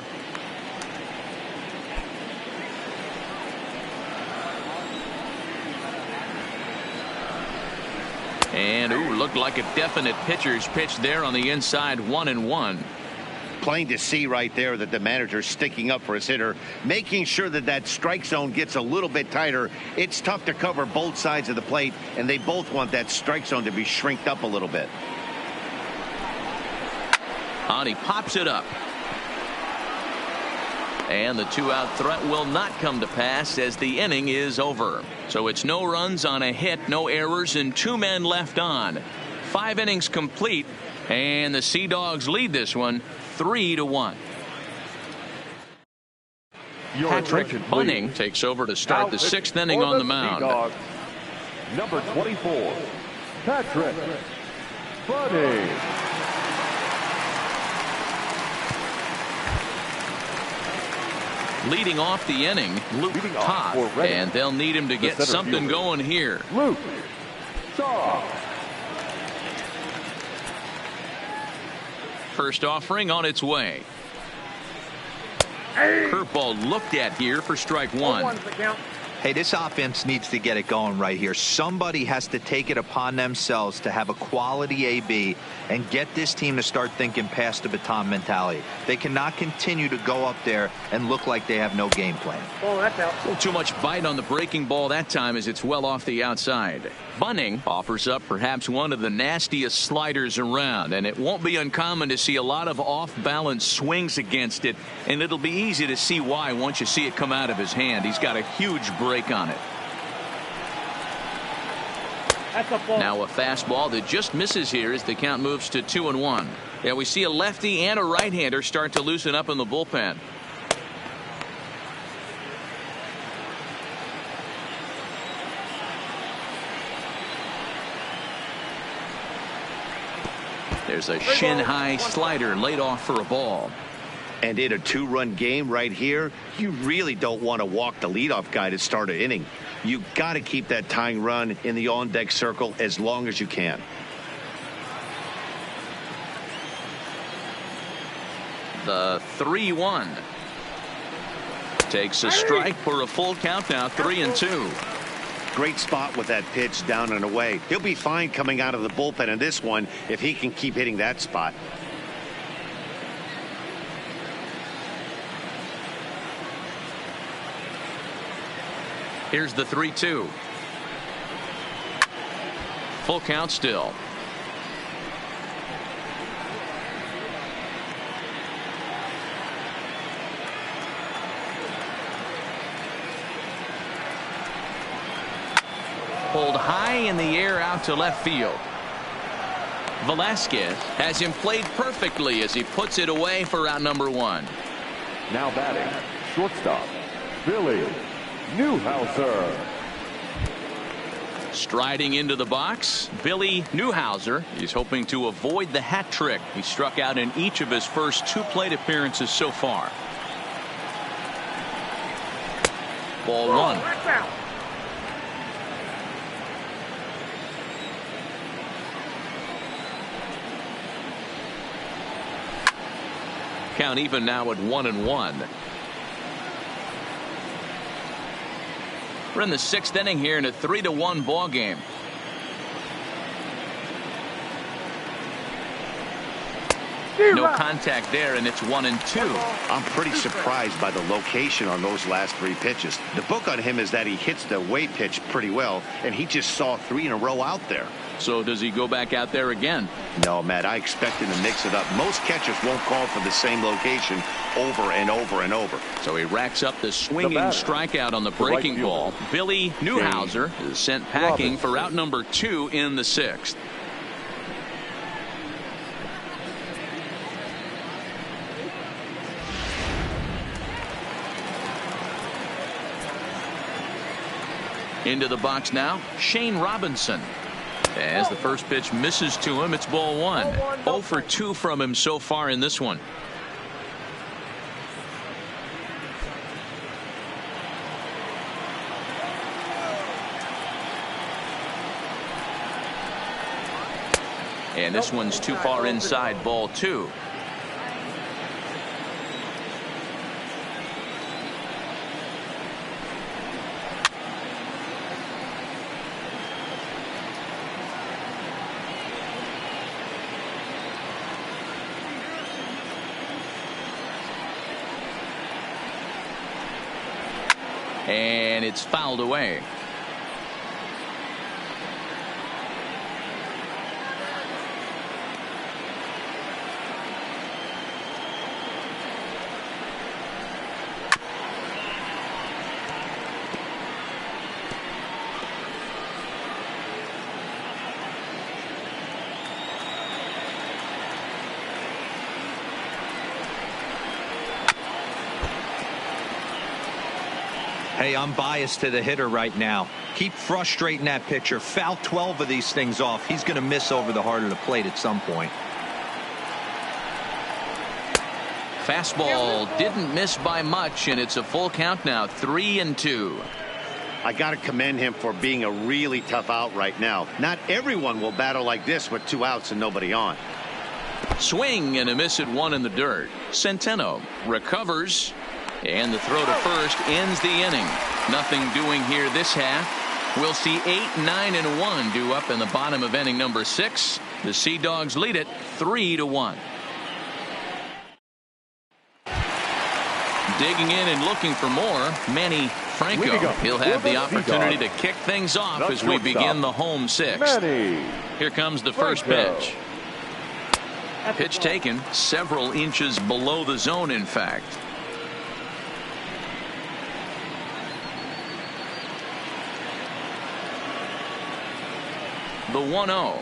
And looked like a definite pitcher's pitch there on the inside, 1-1. Plain to see right there that the manager's sticking up for his hitter, making sure that that strike zone gets a little bit tighter. It's tough to cover both sides of the plate, and they both want that strike zone to be shrinked up a little bit. And he pops it up. And the 2-out threat will not come to pass as the inning is over. So it's no runs on a hit, no errors, and 2 men left on. 5 innings complete, and the Sea Dogs lead this one 3-1. Patrick Bunning takes over to start the 6th inning on the mound. Number 24, Patrick Bunning. Leading off the inning, Luke Toth, and they'll need him to get something going here. Luke Toth. First offering on its way. Curveball looked at here for strike 1. Hey, this offense needs to get it going right here. Somebody has to take it upon themselves to have a quality AB and get this team to start thinking past the baton mentality. They cannot continue to go up there and look like they have no game plan. Oh, that's out. A little too much bite on the breaking ball that time as it's well off the outside. Bunning offers up perhaps one of the nastiest sliders around, and it won't be uncommon to see a lot of off-balance swings against it, and it'll be easy to see why once you see it come out of his hand. He's got a huge break on it. That's a ball. Now a fastball that just misses here as the count moves to 2-1. Yeah, we see a lefty and a right-hander start to loosen up in the bullpen. There's a shin-high slider laid off for a ball. And in a two-run game right here, you really don't want to walk the leadoff guy to start an inning. You got to keep that tying run in the on-deck circle as long as you can. The 3-1 takes a strike for a full count now, 3-2. Great spot with that pitch down and away. He'll be fine coming out of the bullpen in this one if he can keep hitting that spot. Here's the 3-2. Full count still. Pulled high in the air out to left field. Velasquez has him played perfectly as he puts it away for out number 1. Now batting, shortstop, Billy Newhouser. Striding into the box, Billy Newhouser. He's hoping to avoid the hat trick. He struck out in each of his first 2 plate appearances so far. Ball 1. Count even now at 1-1. We're in the 6th inning here in a 3-1 ball game. No contact there, and it's 1-2. I'm pretty surprised by the location on those last 3 pitches. The book on him is that he hits the away pitch pretty well, and he just saw 3 in a row out there. So does he go back out there again? No, Matt, I expect him to mix it up. Most catchers won't call for the same location over and over and over. So he racks up the swinging strikeout on the breaking ball. Billy Newhouser is sent packing for out number 2 in the 6th. Into the box now, Shane Robinson. As the first pitch misses to him, it's ball 1. 0 for 2 from him so far in this one. And this one's too far inside, ball 2. And it's fouled away. Hey, I'm biased to the hitter right now. Keep frustrating that pitcher. Foul 12 of these things off. He's going to miss over the heart of the plate at some point. Fastball didn't miss by much, and it's a full count now, 3-2. I got to commend him for being a really tough out right now. Not everyone will battle like this with 2 outs and nobody on. Swing and a miss at 1 in the dirt. Centeno recovers, and the throw to first ends the inning. Nothing doing here this half. We'll see 8, 9, and 1 due up in the bottom of inning number 6. The Sea Dogs lead it 3-1. Digging in and looking for more, Manny Franco. He'll have the opportunity to kick things off as we begin the home 6th. Here comes the first pitch. Pitch taken several inches below the zone, in fact. The 1-0.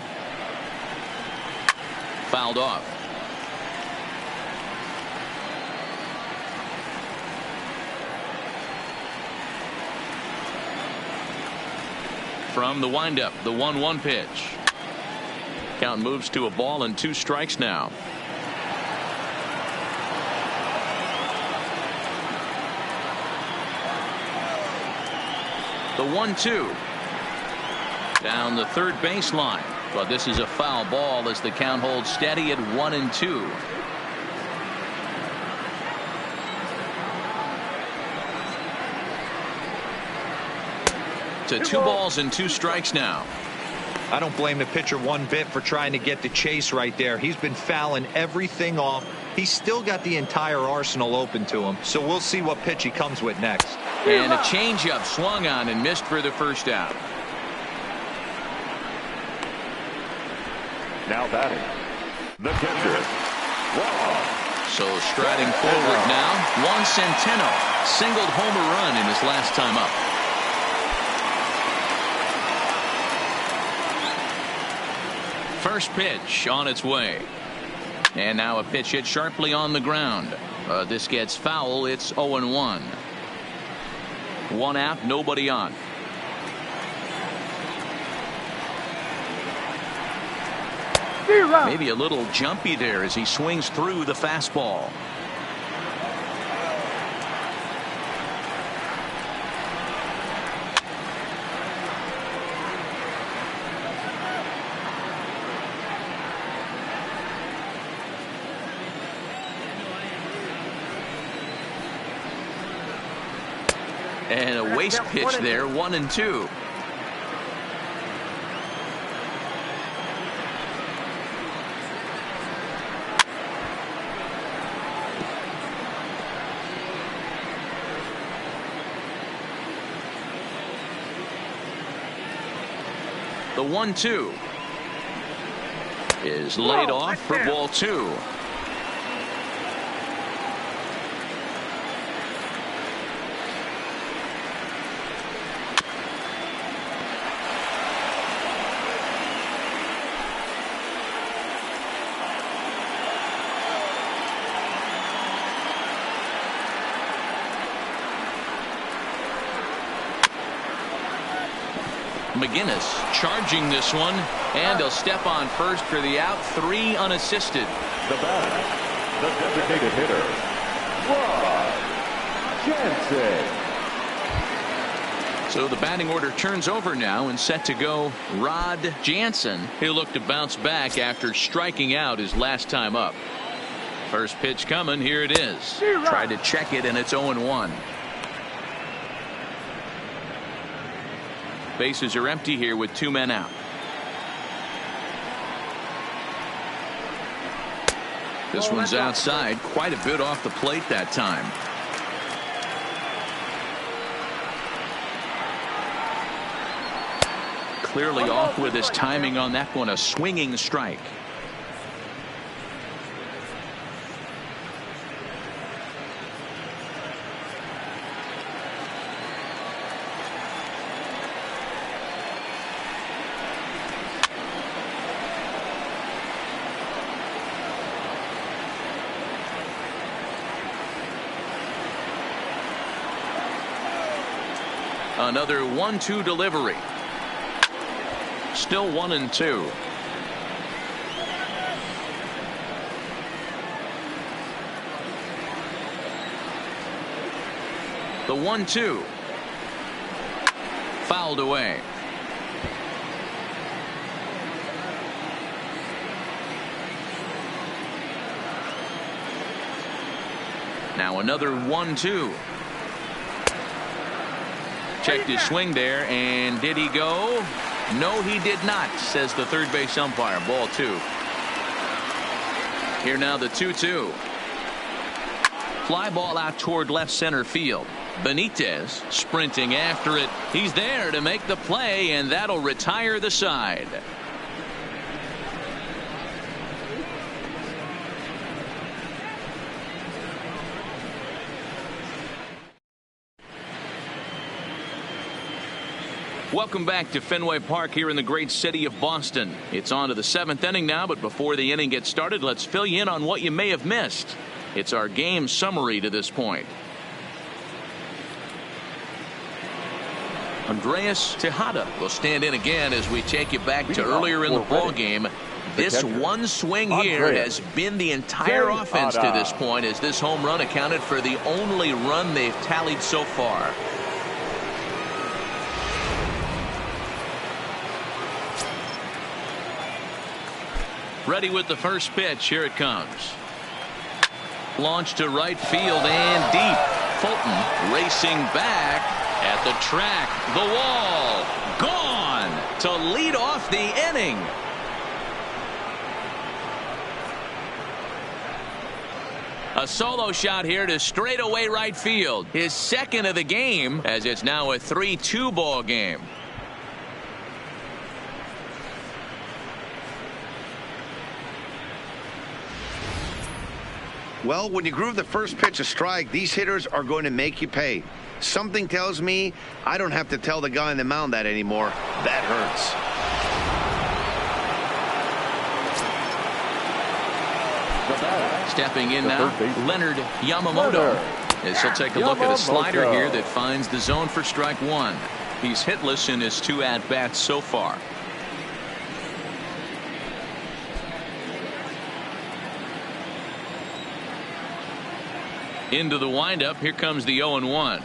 Fouled off. From the windup, the 1-1 pitch. Count moves to a ball and 2 strikes now. The 1-2. Down the third baseline. But this is a foul ball as the count holds steady at 1-2. To 2 balls and 2 strikes now. I don't blame the pitcher one bit for trying to get the chase right there. He's been fouling everything off. He's still got the entire arsenal open to him. So we'll see what pitch he comes with next. And a changeup swung on and missed for the first out. Now batting, the catcher, Ross. So striding forward now, Juan Centeno singled homer run in his last time up. First pitch on its way. And now a pitch hit sharply on the ground. This gets foul. It's 0-1. 1 out, nobody on. Maybe a little jumpy there as he swings through the fastball. And a waste pitch there, 1-2. The 1-2 is laid off for ball 2. McGinnis charging this one, and he'll step on first for the out. 3 unassisted. The batter, the designated hitter, Rod Jansen. So the batting order turns over now and set to go Rod Jansen. He'll look to bounce back after striking out his last time up. First pitch coming. Here it is. Tried to check it, and it's 0-1. Bases are empty here with 2 men out. This one's outside, quite a bit off the plate that time. Clearly off with his timing on that one. A swinging strike. Another 1-2 delivery. Still 1-2. The 1-2 fouled away. Now another 1-2. Checked his swing there, and did he go? No, he did not, says the third base umpire. Ball 2. Here now the 2-2. Fly ball out toward left center field. Benitez sprinting after it. He's there to make the play, and that'll retire the side. Welcome back to Fenway Park here in the great city of Boston. It's on to the 7th inning now, but before the inning gets started, let's fill you in on what you may have missed. It's our game summary to this point. Andreas Tejada will stand in again as we take you back to earlier in the ball game. This one swing here has been the entire offense to this point, as this home run accounted for the only run they've tallied so far. Ready with the first pitch. Here it comes. Launched to right field and deep. Fulton racing back at the track. The wall. Gone to lead off the inning. A solo shot here to straightaway right field. His second of the game, as it's now a 3-2 ball game. Well, when you groove the first pitch a strike, these hitters are going to make you pay. Something tells me I don't have to tell the guy on the mound that anymore. That hurts. Stepping in now, Leonard Yamamoto, as he'll take a look at a slider here that finds the zone for strike one. He's hitless in his 2 at-bats so far. Into the windup. Here comes the 0-1.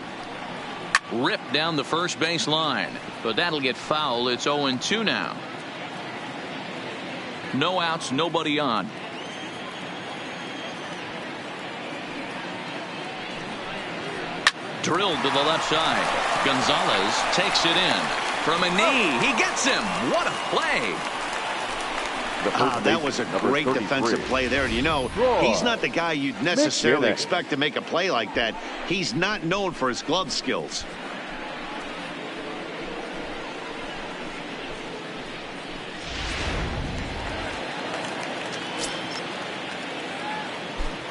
Ripped down the first base line, but that'll get foul. It's 0-2 now. No outs, nobody on. Drilled to the left side. Gonzalez takes it in from a knee. He gets him. What a play. That was a great defensive play there. And you know, he's not the guy you'd necessarily expect to make a play like that. He's not known for his glove skills.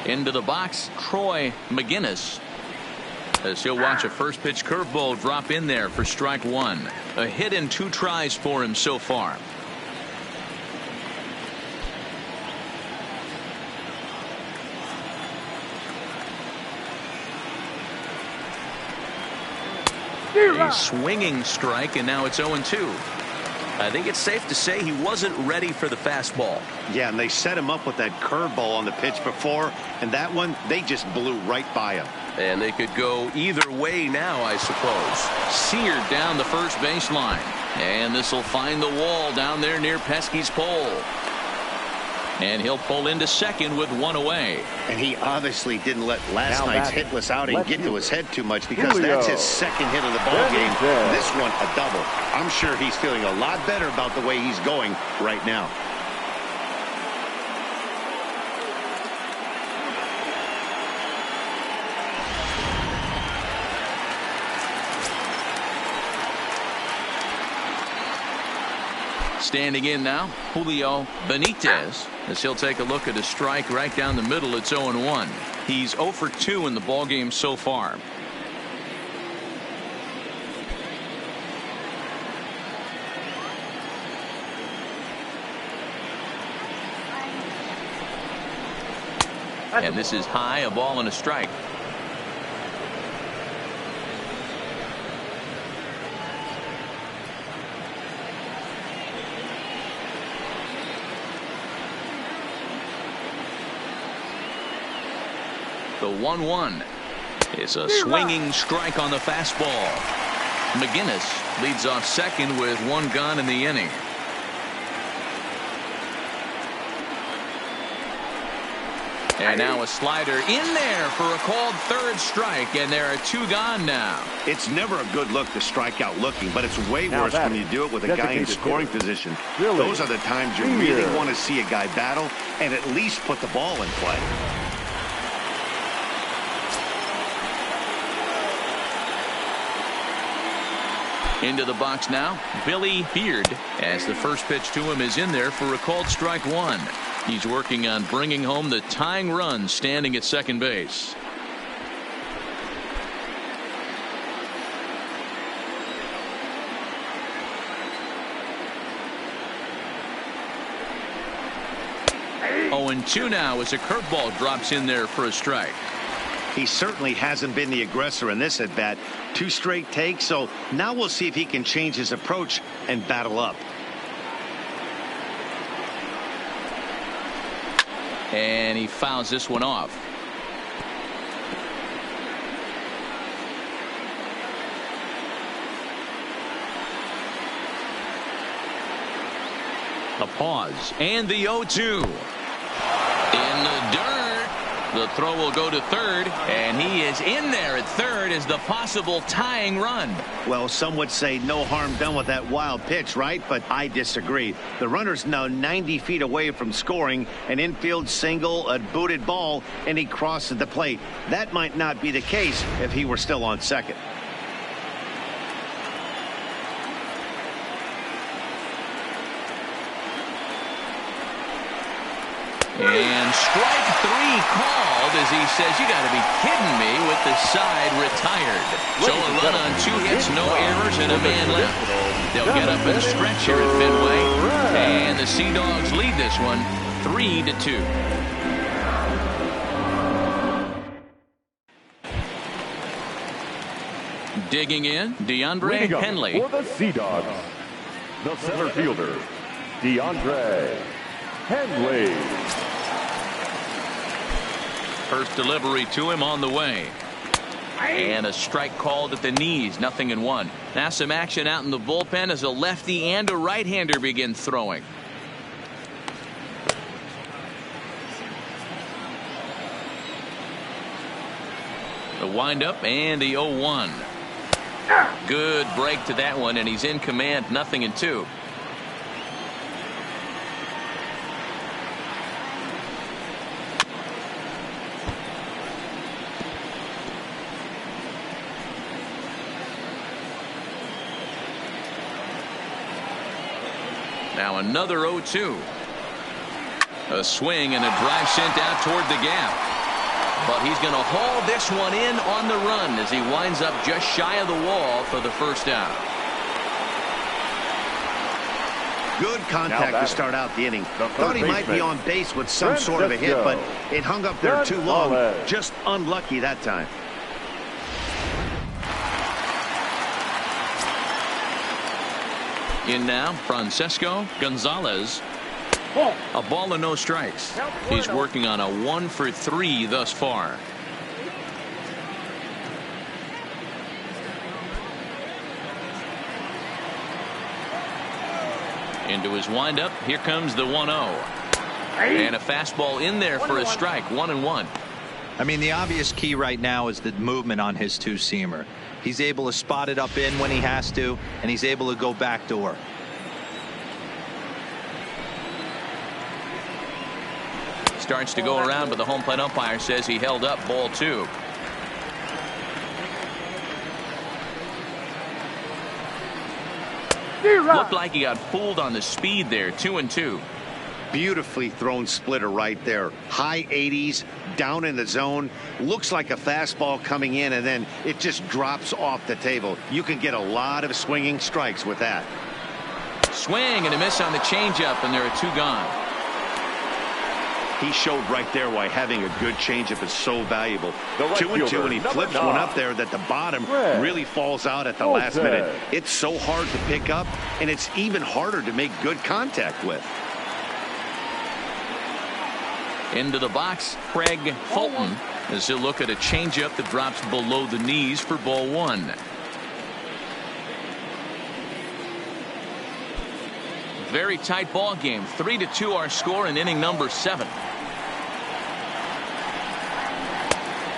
Into the box, Troy McGinnis, as he'll watch a first pitch curveball drop in there for strike one. A hit in 2 tries for him so far. A swinging strike, and now it's 0-2. I think it's safe to say he wasn't ready for the fastball. Yeah, and they set him up with that curveball on the pitch before, and that one, they just blew right by him. And they could go either way now, I suppose. Seared down the first baseline, and this will find the wall down there near Pesky's pole. And he'll pull into second with 1 away. And he obviously didn't let last night's hitless outing get to his head too much, because that's his second hit of the ball game. This one a double. I'm sure he's feeling a lot better about the way he's going right now. Standing in now, Julio Benitez, as he'll take a look at a strike right down the middle. It's 0-1. He's 0 for 2 in the ballgame so far. And this is high, a ball and a strike. The 1-1 is a swinging strike on the fastball. McGinnis leads off second with 1 gone in the inning. And now a slider in there for a called third strike, and there are 2 gone now. It's never a good look to strike out looking, but it's way worse when you do it with a guy in scoring position. Those are the times you really want to see a guy battle and at least put the ball in play. Into the box now, Billy Beard, as the first pitch to him is in there for a called strike 1. He's working on bringing home the tying run, standing at second base. 0-2 now as a curveball drops in there for a strike. He certainly hasn't been the aggressor in this at bat. 2 straight takes, so now we'll see if he can change his approach and battle up. And he fouls this one off. A pause and the 0-2 in the dirt. The throw will go to third, and he is in there at third as the possible tying run. Well, some would say no harm done with that wild pitch, right? But I disagree. The runner's now 90 feet away from scoring, an infield single, a booted ball, and he crosses the plate. That might not be the case if he were still on second. And strike 3 called as he says, you got to be kidding me, with the side retired. So a run on 2 hits, no errors, and a man left. They'll get up and stretch here at Fenway. And the Sea Dogs lead this one 3-2. Digging in, DeAndre Henley. For the Sea Dogs, the center fielder, DeAndre Henley. First delivery to him on the way. And a strike called at the knees, 0-1. Now some action out in the bullpen as a lefty and a right-hander begin throwing. The windup and the 0-1. Good break to that one, and he's in command, 0-2. Now another 0-2. A swing and a drive sent out toward the gap. But he's going to haul this one in on the run as he winds up just shy of the wall for the first out. Good contact to start out the inning. Thought he might be on base with some sort of a hit, but it hung up there too long. Just unlucky that time. In now, Francesco Gonzalez. A ball and no strikes. He's working on a 1-for-3 thus far. Into his windup. Here comes the 1-0. And a fastball in there for a strike. 1-1. I mean, the obvious key right now is the movement on his 2-seamer. He's able to spot it up in when he has to, and he's able to go backdoor. Starts to go around, but the home plate umpire says he held up ball 2. Looked like he got fooled on the speed there. 2-2. Beautifully thrown splitter right there. High 80s, down in the zone. Looks like a fastball coming in, and then it just drops off the table. You can get a lot of swinging strikes with that. Swing and a miss on the changeup, and there are 2 gone. He showed right there why having a good changeup is so valuable. 2-2, and he flips one up there that the bottom really falls out at the last minute. It's so hard to pick up, and it's even harder to make good contact with. Into the box, Craig Fulton, as he'll look at a changeup that drops below the knees for ball 1. Very tight ball game. 3-2 our score in inning number 7.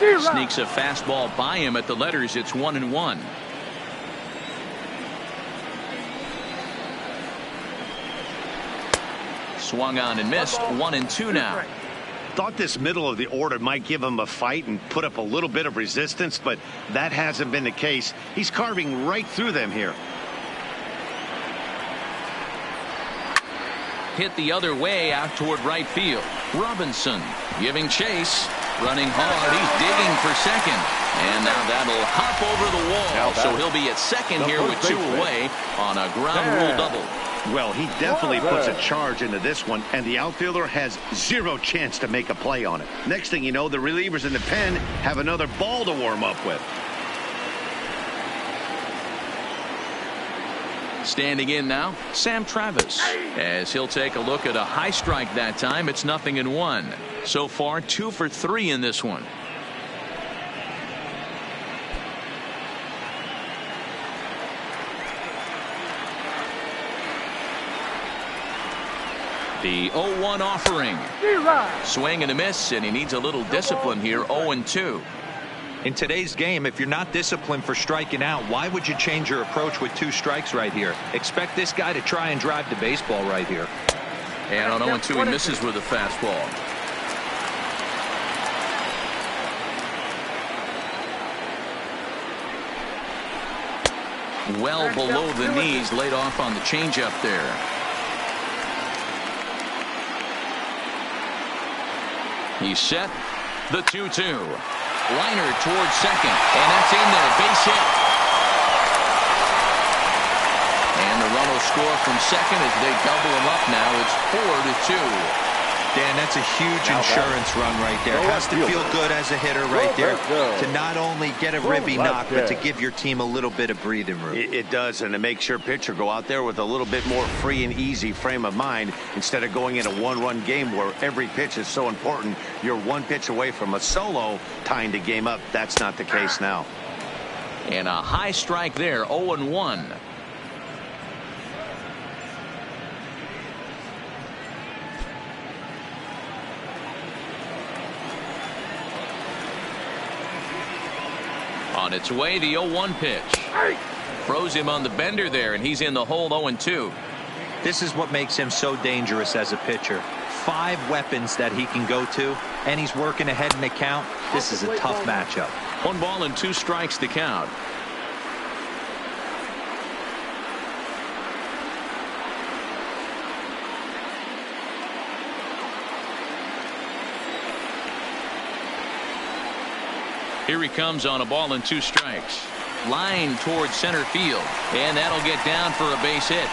Sneaks a fastball by him at the letters. It's 1-1. Swung on and missed. 1-2 now. Thought this middle of the order might give him a fight and put up a little bit of resistance, but that hasn't been the case. He's carving right through them here. Hit the other way out toward right field. Robinson giving chase. Running hard. He's digging for second. And now that'll hop over the wall. So he'll be at second here with 2 away on a ground rule double. Well, he definitely puts a charge into this one, and the outfielder has zero chance to make a play on it. Next thing you know, the relievers in the pen have another ball to warm up with. Standing in now, Sam Travis, as he'll take a look at a high strike that time. It's 0-1. So far, 2 for 3 in this one. The 0-1 offering. Swing and a miss, and he needs a little discipline here. 0-2. In today's game, if you're not disciplined for striking out, why would you change your approach with 2 strikes right here? Expect this guy to try and drive the baseball right here. And on 0-2, he misses with a fastball. Well below the knees, laid off on the changeup there. He's set. The 2-2. Liner towards second, and that's in there. Base hit. And the run will score from second as they double him up now. It's 4-2. Dan, that's a huge insurance run right there. It has to feel good as a hitter right there to not only get a ribby knock, but to give your team a little bit of breathing room. It does, and it makes your pitcher go out there with a little bit more free and easy frame of mind instead of going in a one-run game where every pitch is so important. You're one pitch away from a solo tying the game up. That's not the case now. And a high strike there, 0-1. On its way, the 0-1 pitch. Throws him on the bender there, and he's in the hole. 0-2. This is what makes him so dangerous as a pitcher. 5 weapons that he can go to, and he's working ahead in the count. This is a tough matchup. 1 ball and 2 strikes to count. Here he comes on a ball and 2 strikes. Line towards center field, and that'll get down for a base hit.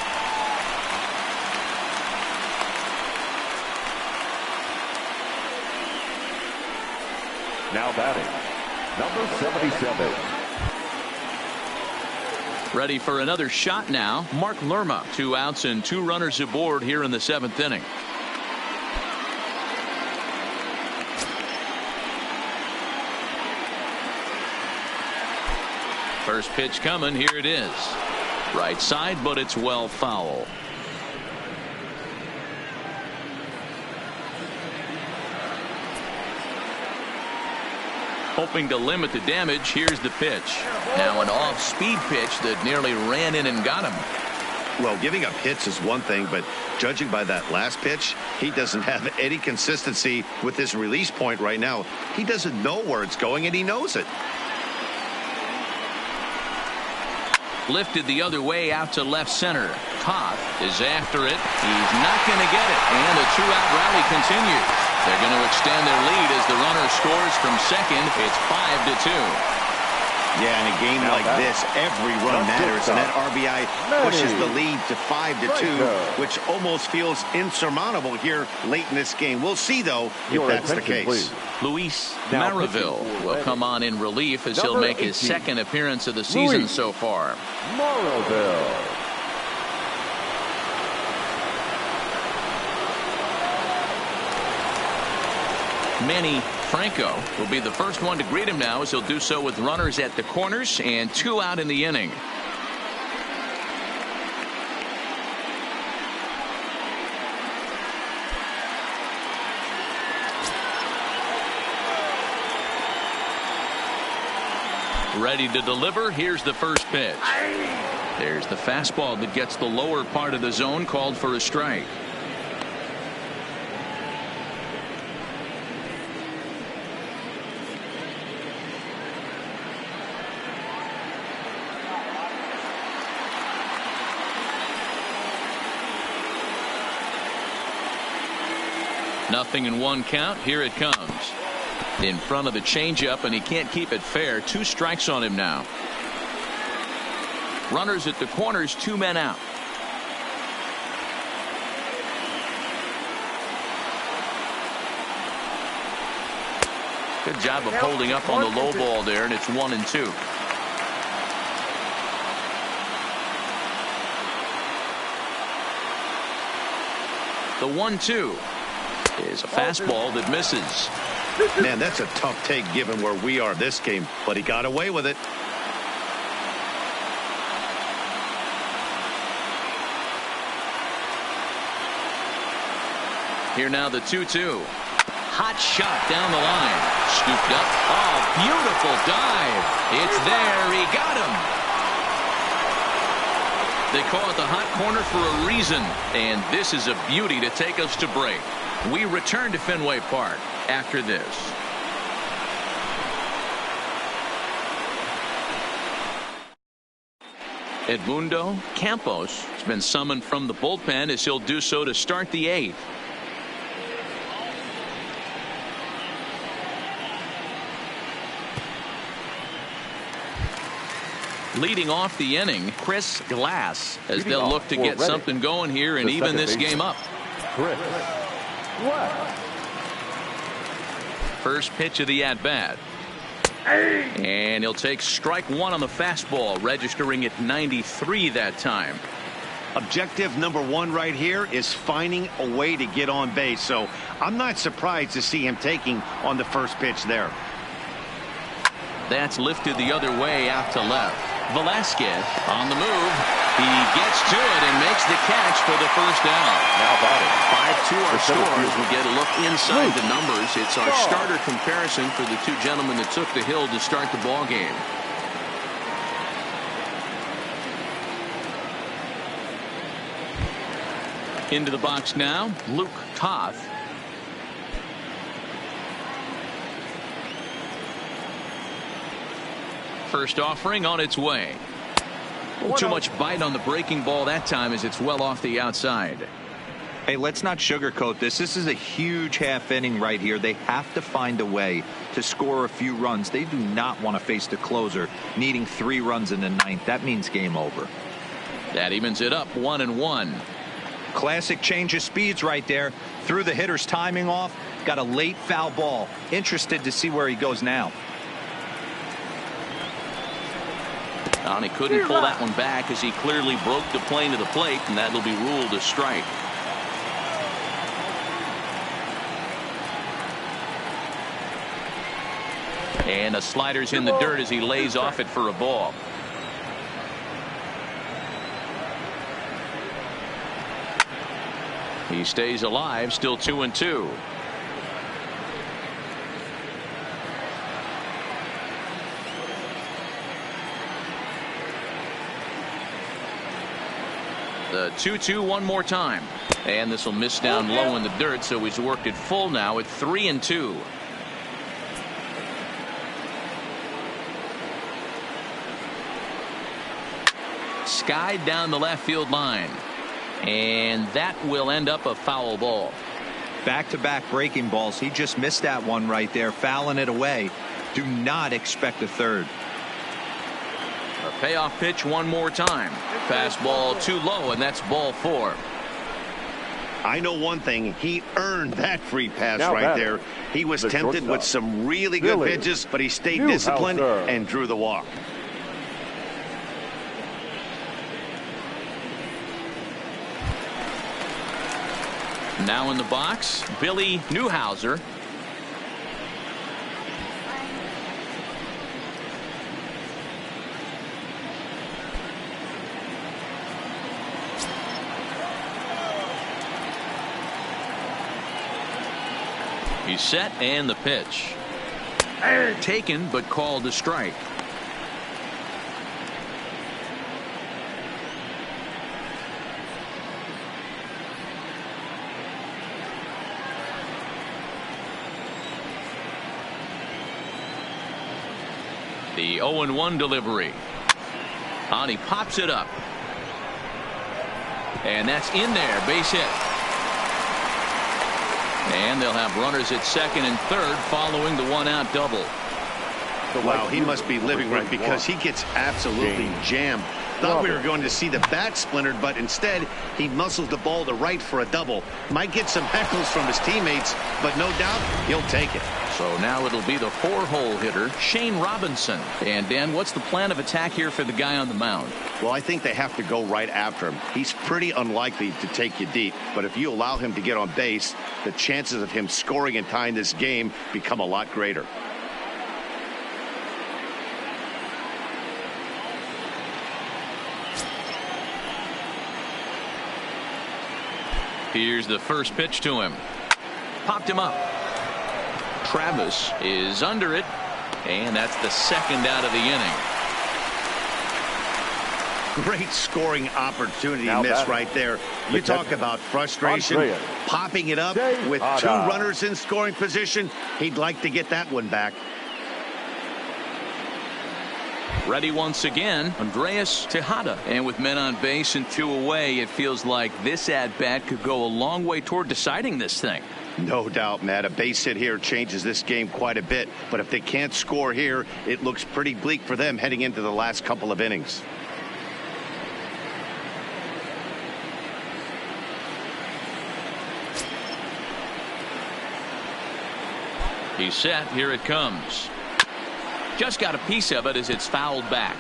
Now batting, number 77. Ready for another shot now. Mark Lerma. 2 outs and 2 runners aboard here in the 7th inning. First pitch coming. Here it is. Right side, but it's well foul. Hoping to limit the damage. Here's the pitch. Now an off-speed pitch that nearly ran in and got him. Well, giving up hits is one thing, but judging by that last pitch, he doesn't have any consistency with his release point right now. He doesn't know where it's going, and he knows it. Lifted the other way out to left center. Toth is after it. He's not going to get it. And the 2-out rally continues. They're going to extend their lead as the runner scores from second. It's 5-2. Yeah, in a game like this, every run matters, and that RBI pushes the lead to 5-2, which almost feels insurmountable here late in this game. We'll see, though, if that's the case. Luis Maraville will come on in relief as he'll make his 2nd appearance of the season so far. Maraville. Manny Franco will be the first one to greet him now, as he'll do so with runners at the corners and 2 out in the inning. Ready to deliver. Here's the first pitch. There's the fastball that gets the lower part of the zone, called for a strike. Nothing in 1 count. Here it comes. In front of the changeup, and he can't keep it fair. 2 strikes on him now. Runners at the corners, 2 men out. Good job of holding up on the low ball there, and it's 1-2. The 1-2 is a fastball that misses. Man, that's a tough take given where we are this game, but he got away with it. Here now the 2-2. Hot shot down the line. Scooped up. Oh, beautiful dive. It's there. He got him. They call it the hot corner for a reason. And this is a beauty to take us to break. We return to Fenway Park after this. Edmundo Campos has been summoned from the bullpen as he'll do so to start the 8th. Leading off the inning, Chris Glass, as they'll look to get something going here and even this game up. Chris Glass. First pitch of the at-bat. And he'll take strike 1 on the fastball, registering at 93 that time. Objective number 1 right here is finding a way to get on base. So I'm not surprised to see him taking on the first pitch there. That's lifted the other way out to left. Velasquez on the move. He gets to it and makes the catch for the first down. Now batting. 5-2 our score as we get a look inside the numbers. It's our starter comparison for the two gentlemen that took the hill to start the ball game. Into the box now, Luke Toth. First offering on its way. Too much bite on the breaking ball that time as it's well off the outside. Hey, let's not sugarcoat this. This is a huge half inning right here. They have to find a way to score a few runs. They do not want to face the closer needing 3 runs in the 9th. That means game over. That evens it up 1-1. Classic change of speeds right there. Threw the hitter's timing off. Got a late foul ball. Interested to see where he goes now. And he couldn't pull that one back as he clearly broke the plane to the plate, and that'll be ruled a strike. And a slider's in the dirt as he lays off it for a ball. He stays alive, still 2-2. The 2-2 one more time. And this will miss down low in the dirt, so he's worked it full now at 3-2. Skied down the left field line. And that will end up a foul ball. Back-to-back breaking balls. He just missed that one right there, fouling it away. Do not expect a third. A payoff pitch one more time. Fastball too low, and that's ball 4. I know one thing. He earned that free pass Now right there. He was tempted with some really good pitches, but he stayed disciplined and drew the walk. Now in the box, Billy Newhouser. He's set, and the pitch. Taken, but called a strike. The 0-1 delivery. And he pops it up. And that's in there, base hit. And they'll have runners at second and third following the 1-out double. Wow, he must be living right because he gets absolutely jammed. Thought we were going to see the bat splintered, but instead he muscles the ball to right for a double. Might get some heckles from his teammates, but no doubt he'll take it. So now it'll be the 4-hole hitter, Shane Robinson. And Dan, what's the plan of attack here for the guy on the mound? Well, I think they have to go right after him. He's pretty unlikely to take you deep, but if you allow him to get on base, the chances of him scoring and tying this game become a lot greater. Here's the first pitch to him. Popped him up. Travis is under it, and that's the second out of the inning. Great scoring opportunity missed right there. You talk about frustration. Popping it up with 2 runners in scoring position. He'd like to get that one back. Ready once again, Andreas Tejada. And with men on base and 2 away, it feels like this at-bat could go a long way toward deciding this thing. No doubt, Matt. A base hit here changes this game quite a bit. But if they can't score here, it looks pretty bleak for them heading into the last couple of innings. He's set. Here it comes. Just got a piece of it as it's fouled back.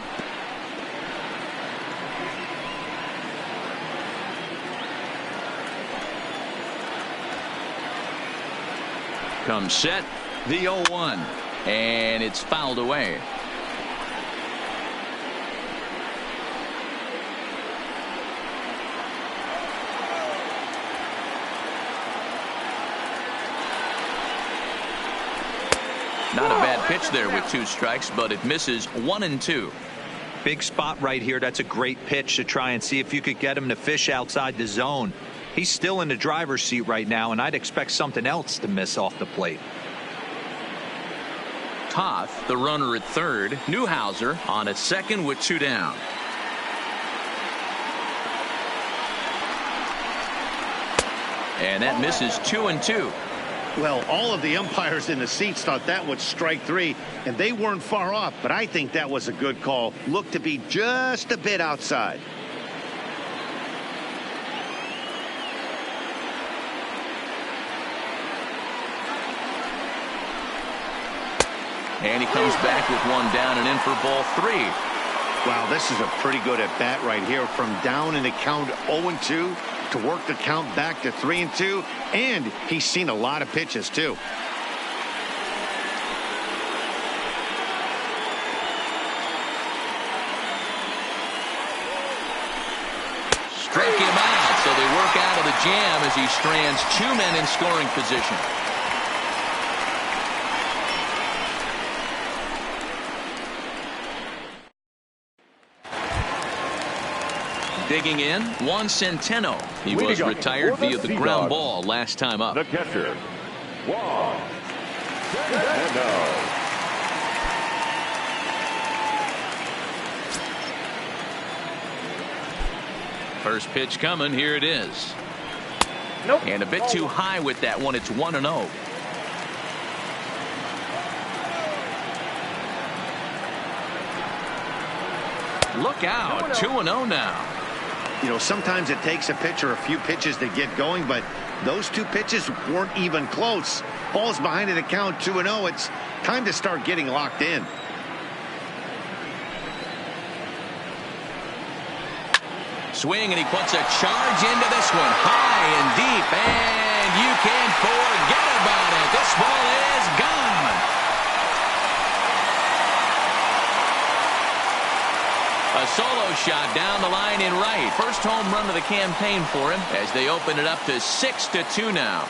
Comes set. The 0-1. And it's fouled away. Not a bad pitch there with 2 strikes, but it misses 1 and 2. Big spot right here. That's a great pitch to try and see if you could get him to fish outside the zone. He's still in the driver's seat right now, and I'd expect something else to miss off the plate. Toth, the runner at third. Newhouser on at second with 2 down. And that misses 2 and 2. Well, all of the umpires in the seats thought that was strike 3, and they weren't far off, but I think that was a good call. Looked to be just a bit outside. And he comes back with 1 down and in for ball 3. Wow, this is a pretty good at bat right here. From down in the count 0-2 to work the count back to 3-2, and he's seen a lot of pitches too. Strike him out, so they work out of the jam as he strands 2 men in scoring position. Digging in, Juan Centeno. He was retired via the ground ball last time up. The catcher, Juan Centeno. First pitch coming. Here it is. Nope. And a bit too high with that one. It's 1-0. Look out. 2-0 now. You know, sometimes it takes a pitcher a few pitches to get going, but those 2 pitches weren't even close. Ball's behind in the count 2-0. It's time to start getting locked in. Swing, and he puts a charge into this one. High and deep, and you can't forget about it. This ball is gone. A solo shot down the line in right. First home run of the campaign for him as they open it up to 6-2 now.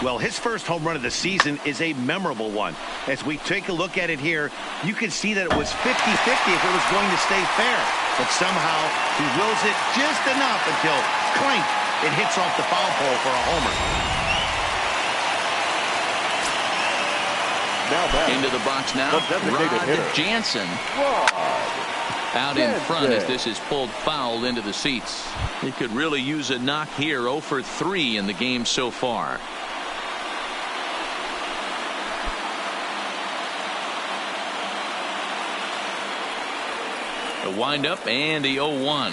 Well, his first home run of the season is a memorable one. As we take a look at it here, you can see that it was 50-50 if it was going to stay fair. But somehow he wills it just enough until, clank, it hits off the foul pole for a homer. Now back into the box now. the designated Rod hitter, Jansen. Rod out in front as this is pulled foul into the seats. He could really use a knock here. 0 for 3 in the game so far. The windup and the 0-1.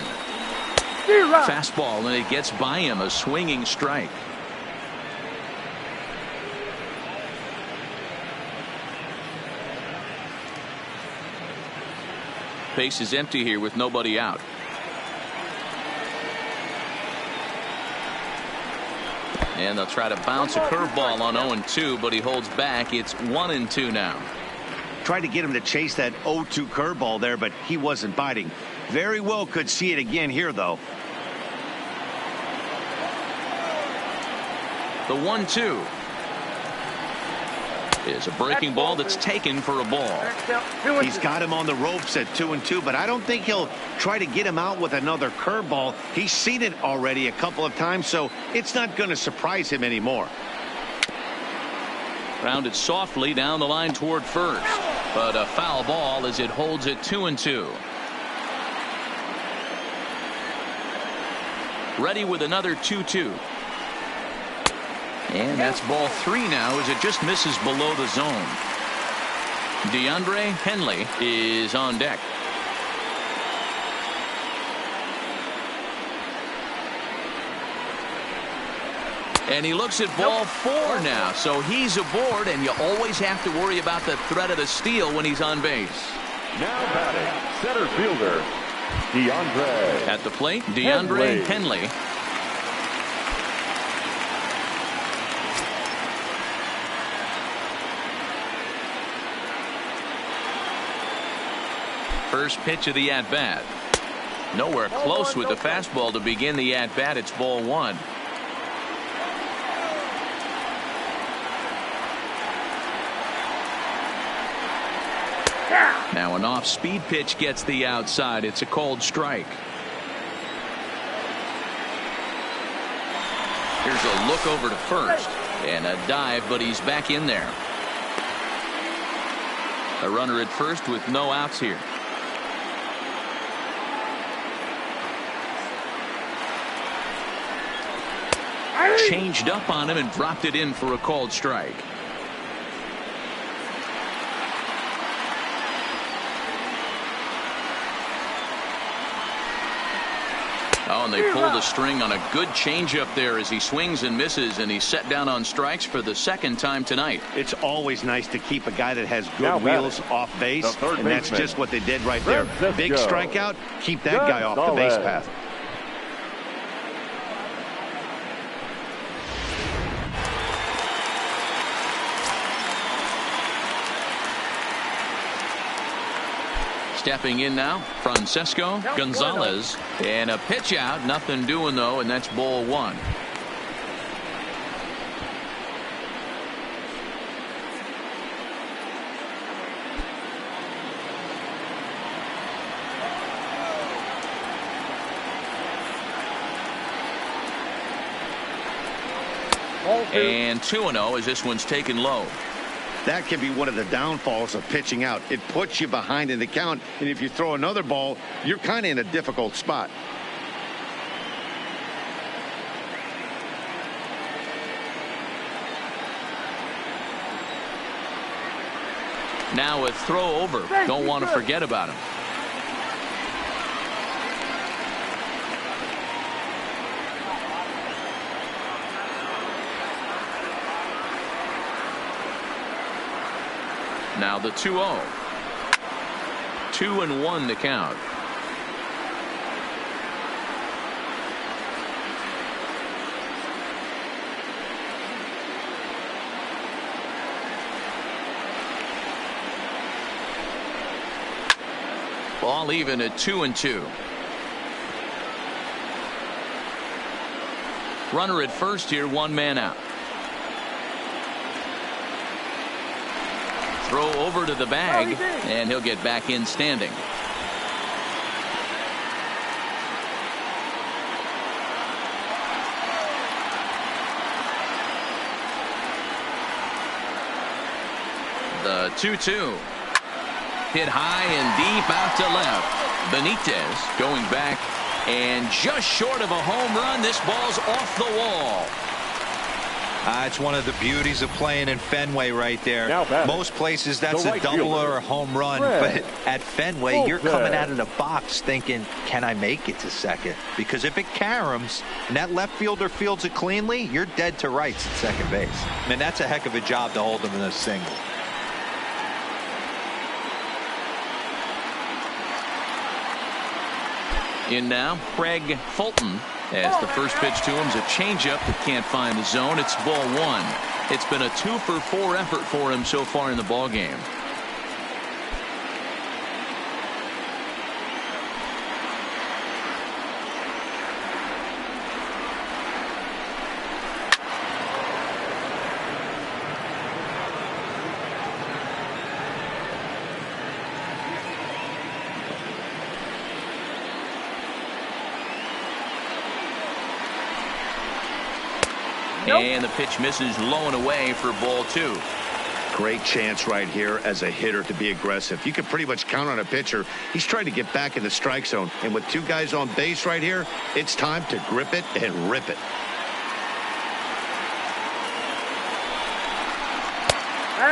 Fastball, and it gets by him. A swinging strike. Base is empty here with nobody out. And they'll try to bounce a curveball on 0-2, but he holds back. It's 1-2 now. Tried to get him to chase that 0-2 curveball there, but he wasn't biting. Very well could see it again here, though. The 1-2 is a breaking ball that's taken for a ball. He's got him on the ropes at 2-2, but I don't think he'll try to get him out with another curveball. He's seen it already a couple of times, so it's not going to surprise him anymore. Rounded softly down the line toward first, but a foul ball as it holds it 2-2. Ready with another 2-2. And that's ball 3 now as it just misses below the zone. DeAndre Henley is on deck. And he looks at ball 4 now, so he's aboard, and you always have to worry about the threat of the steal when he's on base. Now batting, center fielder, DeAndre. At the plate, DeAndre Henley. First pitch of the at-bat. Nowhere close with the fastball to begin the at-bat. It's ball 1. Now an off-speed pitch gets the outside. It's a called strike. Here's a look over to first. And a dive, but he's back in there. A runner at first with no outs here. Changed up on him and dropped it in for a called strike. Oh, and they pull the string on a good changeup there as he swings and misses, and he's set down on strikes for the second time tonight. It's always nice to keep a guy that has good wheels off base, and that's just what they did right there. Big strikeout, keep that guy off the base path. Stepping in now, Francesco Gonzalez, and a pitch out, nothing doing though, and that's ball 1. And 2-0 as this one's taken low. That can be one of the downfalls of pitching out. It puts you behind in the count, and if you throw another ball, you're kind of in a difficult spot. Now a throw over. Don't want to forget about him. Now the 2-0. 2-1 to count. Ball even at 2-2. Runner at first here, one man out. Throw over to the bag, and he'll get back in standing. The 2-2. Hit high and deep out to left. Benitez going back, and just short of a home run. This ball's off the wall. It's one of the beauties of playing in Fenway right there. Most places that's a double or a home run, but at Fenway you're coming out of the box thinking, can I make it to second? Because if it caroms and that left fielder fields it cleanly, you're dead to rights at second base. And that's a heck of a job to hold him in a single. In now, Craig Fulton, as the first pitch to him is a changeup that can't find the zone. It's ball one. It's been a 2-for-4 effort for him so far in the ball game. And the pitch misses low and away for ball two. Great chance right here as a hitter to be aggressive. You can pretty much count on a pitcher. He's trying to get back in the strike zone. And with two guys on base right here, it's time to grip it and rip it.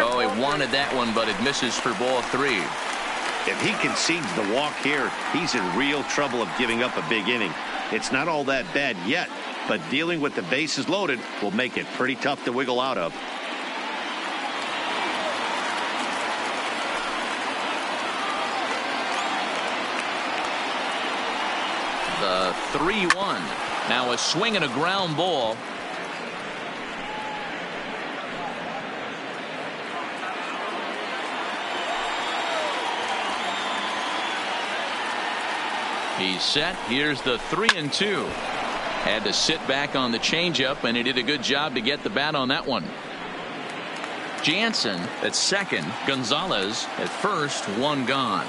Oh, he wanted that one, but it misses for ball three. If he concedes the walk here, he's in real trouble of giving up a big inning. It's not all that bad yet, but dealing with the bases loaded will make it pretty tough to wiggle out of. The 3-1. Now a swing and a ground ball. He's set. Here's the 3-2. Had to sit back on the changeup, and he did a good job to get the bat on that one. Jansen at second. Gonzalez at first. One gone.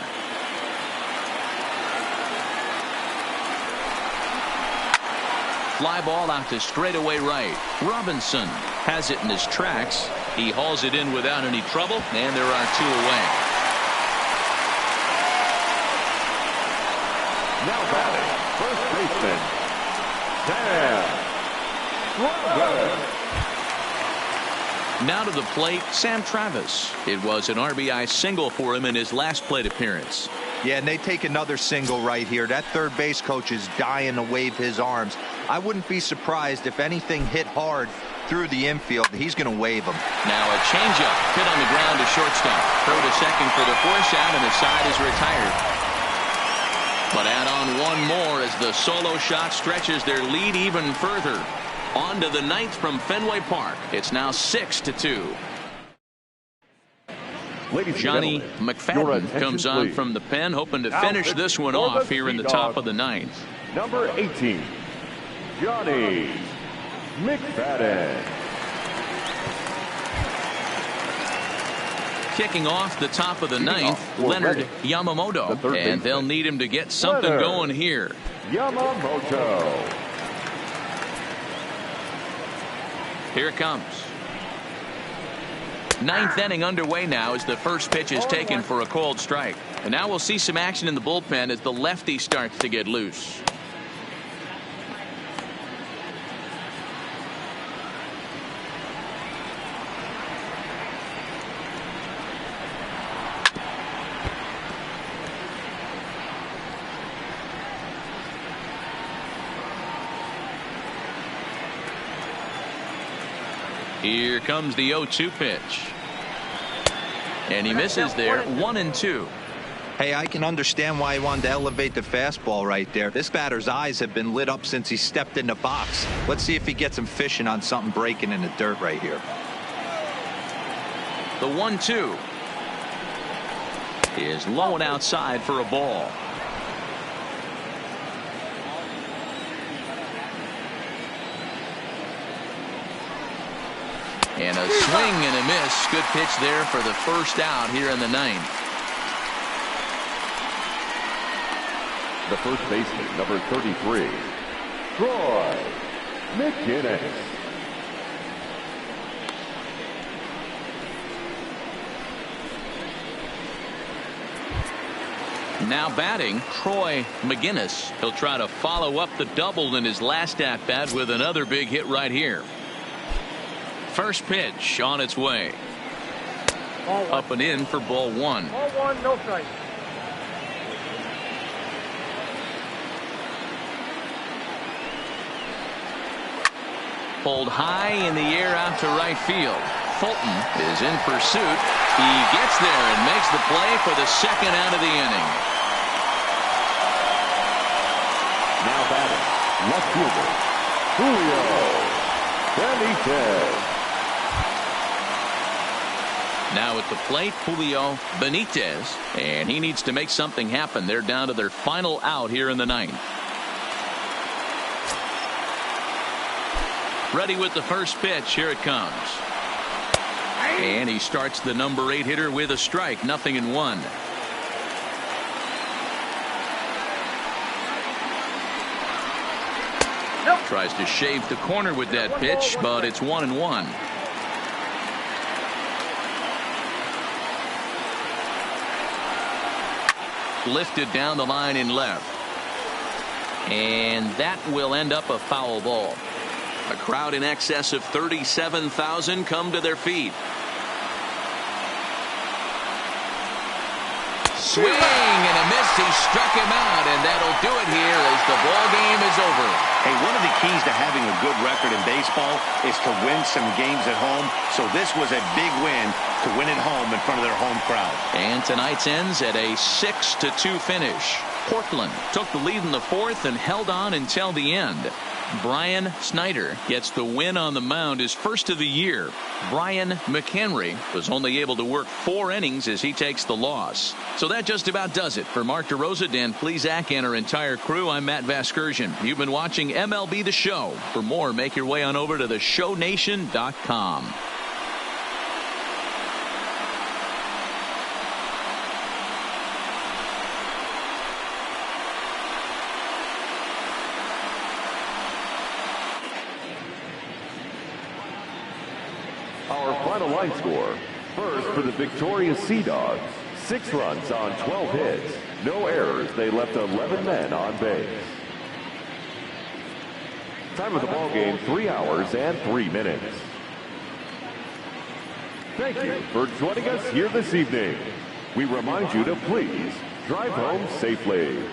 Fly ball out to straightaway right. Robinson has it in his tracks. He hauls it in without any trouble, and there are two away. Now batting, first baseman, Sam. Now to the plate, Sam Travis. It was an RBI single for him in his last plate appearance. Yeah, and they take another single right here. That third base coach is dying to wave his arms. I wouldn't be surprised if anything hit hard through the infield. He's going to wave them. Now a changeup hit on the ground to shortstop. Throw to second for the force out, and the side is retired. But add on one more as the solo shot stretches their lead even further. On to the ninth from Fenway Park. It's now 6-2. Johnny McFadden comes on from the pen, hoping to finish this one off here in the top of the ninth. Number 18, Johnny McFadden. Kicking off the top of the ninth, Leonard Yamamoto, and they'll need him to get something going here. Yamamoto. Here it comes. Ninth inning underway now as the first pitch is taken for a called strike. And now we'll see some action in the bullpen as the lefty starts to get loose. Here comes the 0-2 pitch. And he misses there. 1-2. Hey, I can understand why he wanted to elevate the fastball right there. This batter's eyes have been lit up since he stepped in the box. Let's see if he gets him fishing on something breaking in the dirt right here. The 1-2 is low and outside for a ball. And a swing and a miss. Good pitch there for the first out here in the ninth. The first baseman, number 33, Troy McGinnis. Now batting, Troy McGinnis. He'll try to follow up the double in his last at bat with another big hit right here. First pitch on its way. Up and in for ball one. Ball one, no strike. Pulled high in the air out to right field. Fulton is in pursuit. He gets there and makes the play for the second out of the inning. Now batting, left fielder, Julio Benitez. Now at the plate, Julio Benitez, and he needs to make something happen. They're down to their final out here in the ninth. Ready with the first pitch. Here it comes. And he starts the number 8 hitter with a strike. 0-1. Nope. Tries to shave the corner with that pitch, but it's 1-1. Lifted down the line in left. And that will end up a foul ball. A crowd in excess of 37,000 come to their feet. Swing and a miss. He struck him out, and that'll do it here as the ball game is over. Hey, one of the keys to having a good record in baseball is to win some games at home. So this was a big win to win at home in front of their home crowd. And tonight's ends at a 6-2 finish. Portland took the lead in the fourth and held on until the end. Brian Snyder gets the win on the mound, his first of the year. Brian McHenry was only able to work 4 innings as he takes the loss. So that just about does it. For Mark DeRosa, Dan Plesac, and our entire crew, I'm Matt Vasgersian. You've been watching MLB The Show. For more, make your way on over to theshownation.com. Our final line score. First for the victorious Sea Dogs. 6 runs on 12 hits. No errors. They left 11 men on base. Time of the ball game, 3 hours and 3 minutes. Thank you for joining us here this evening. We remind you to please drive home safely.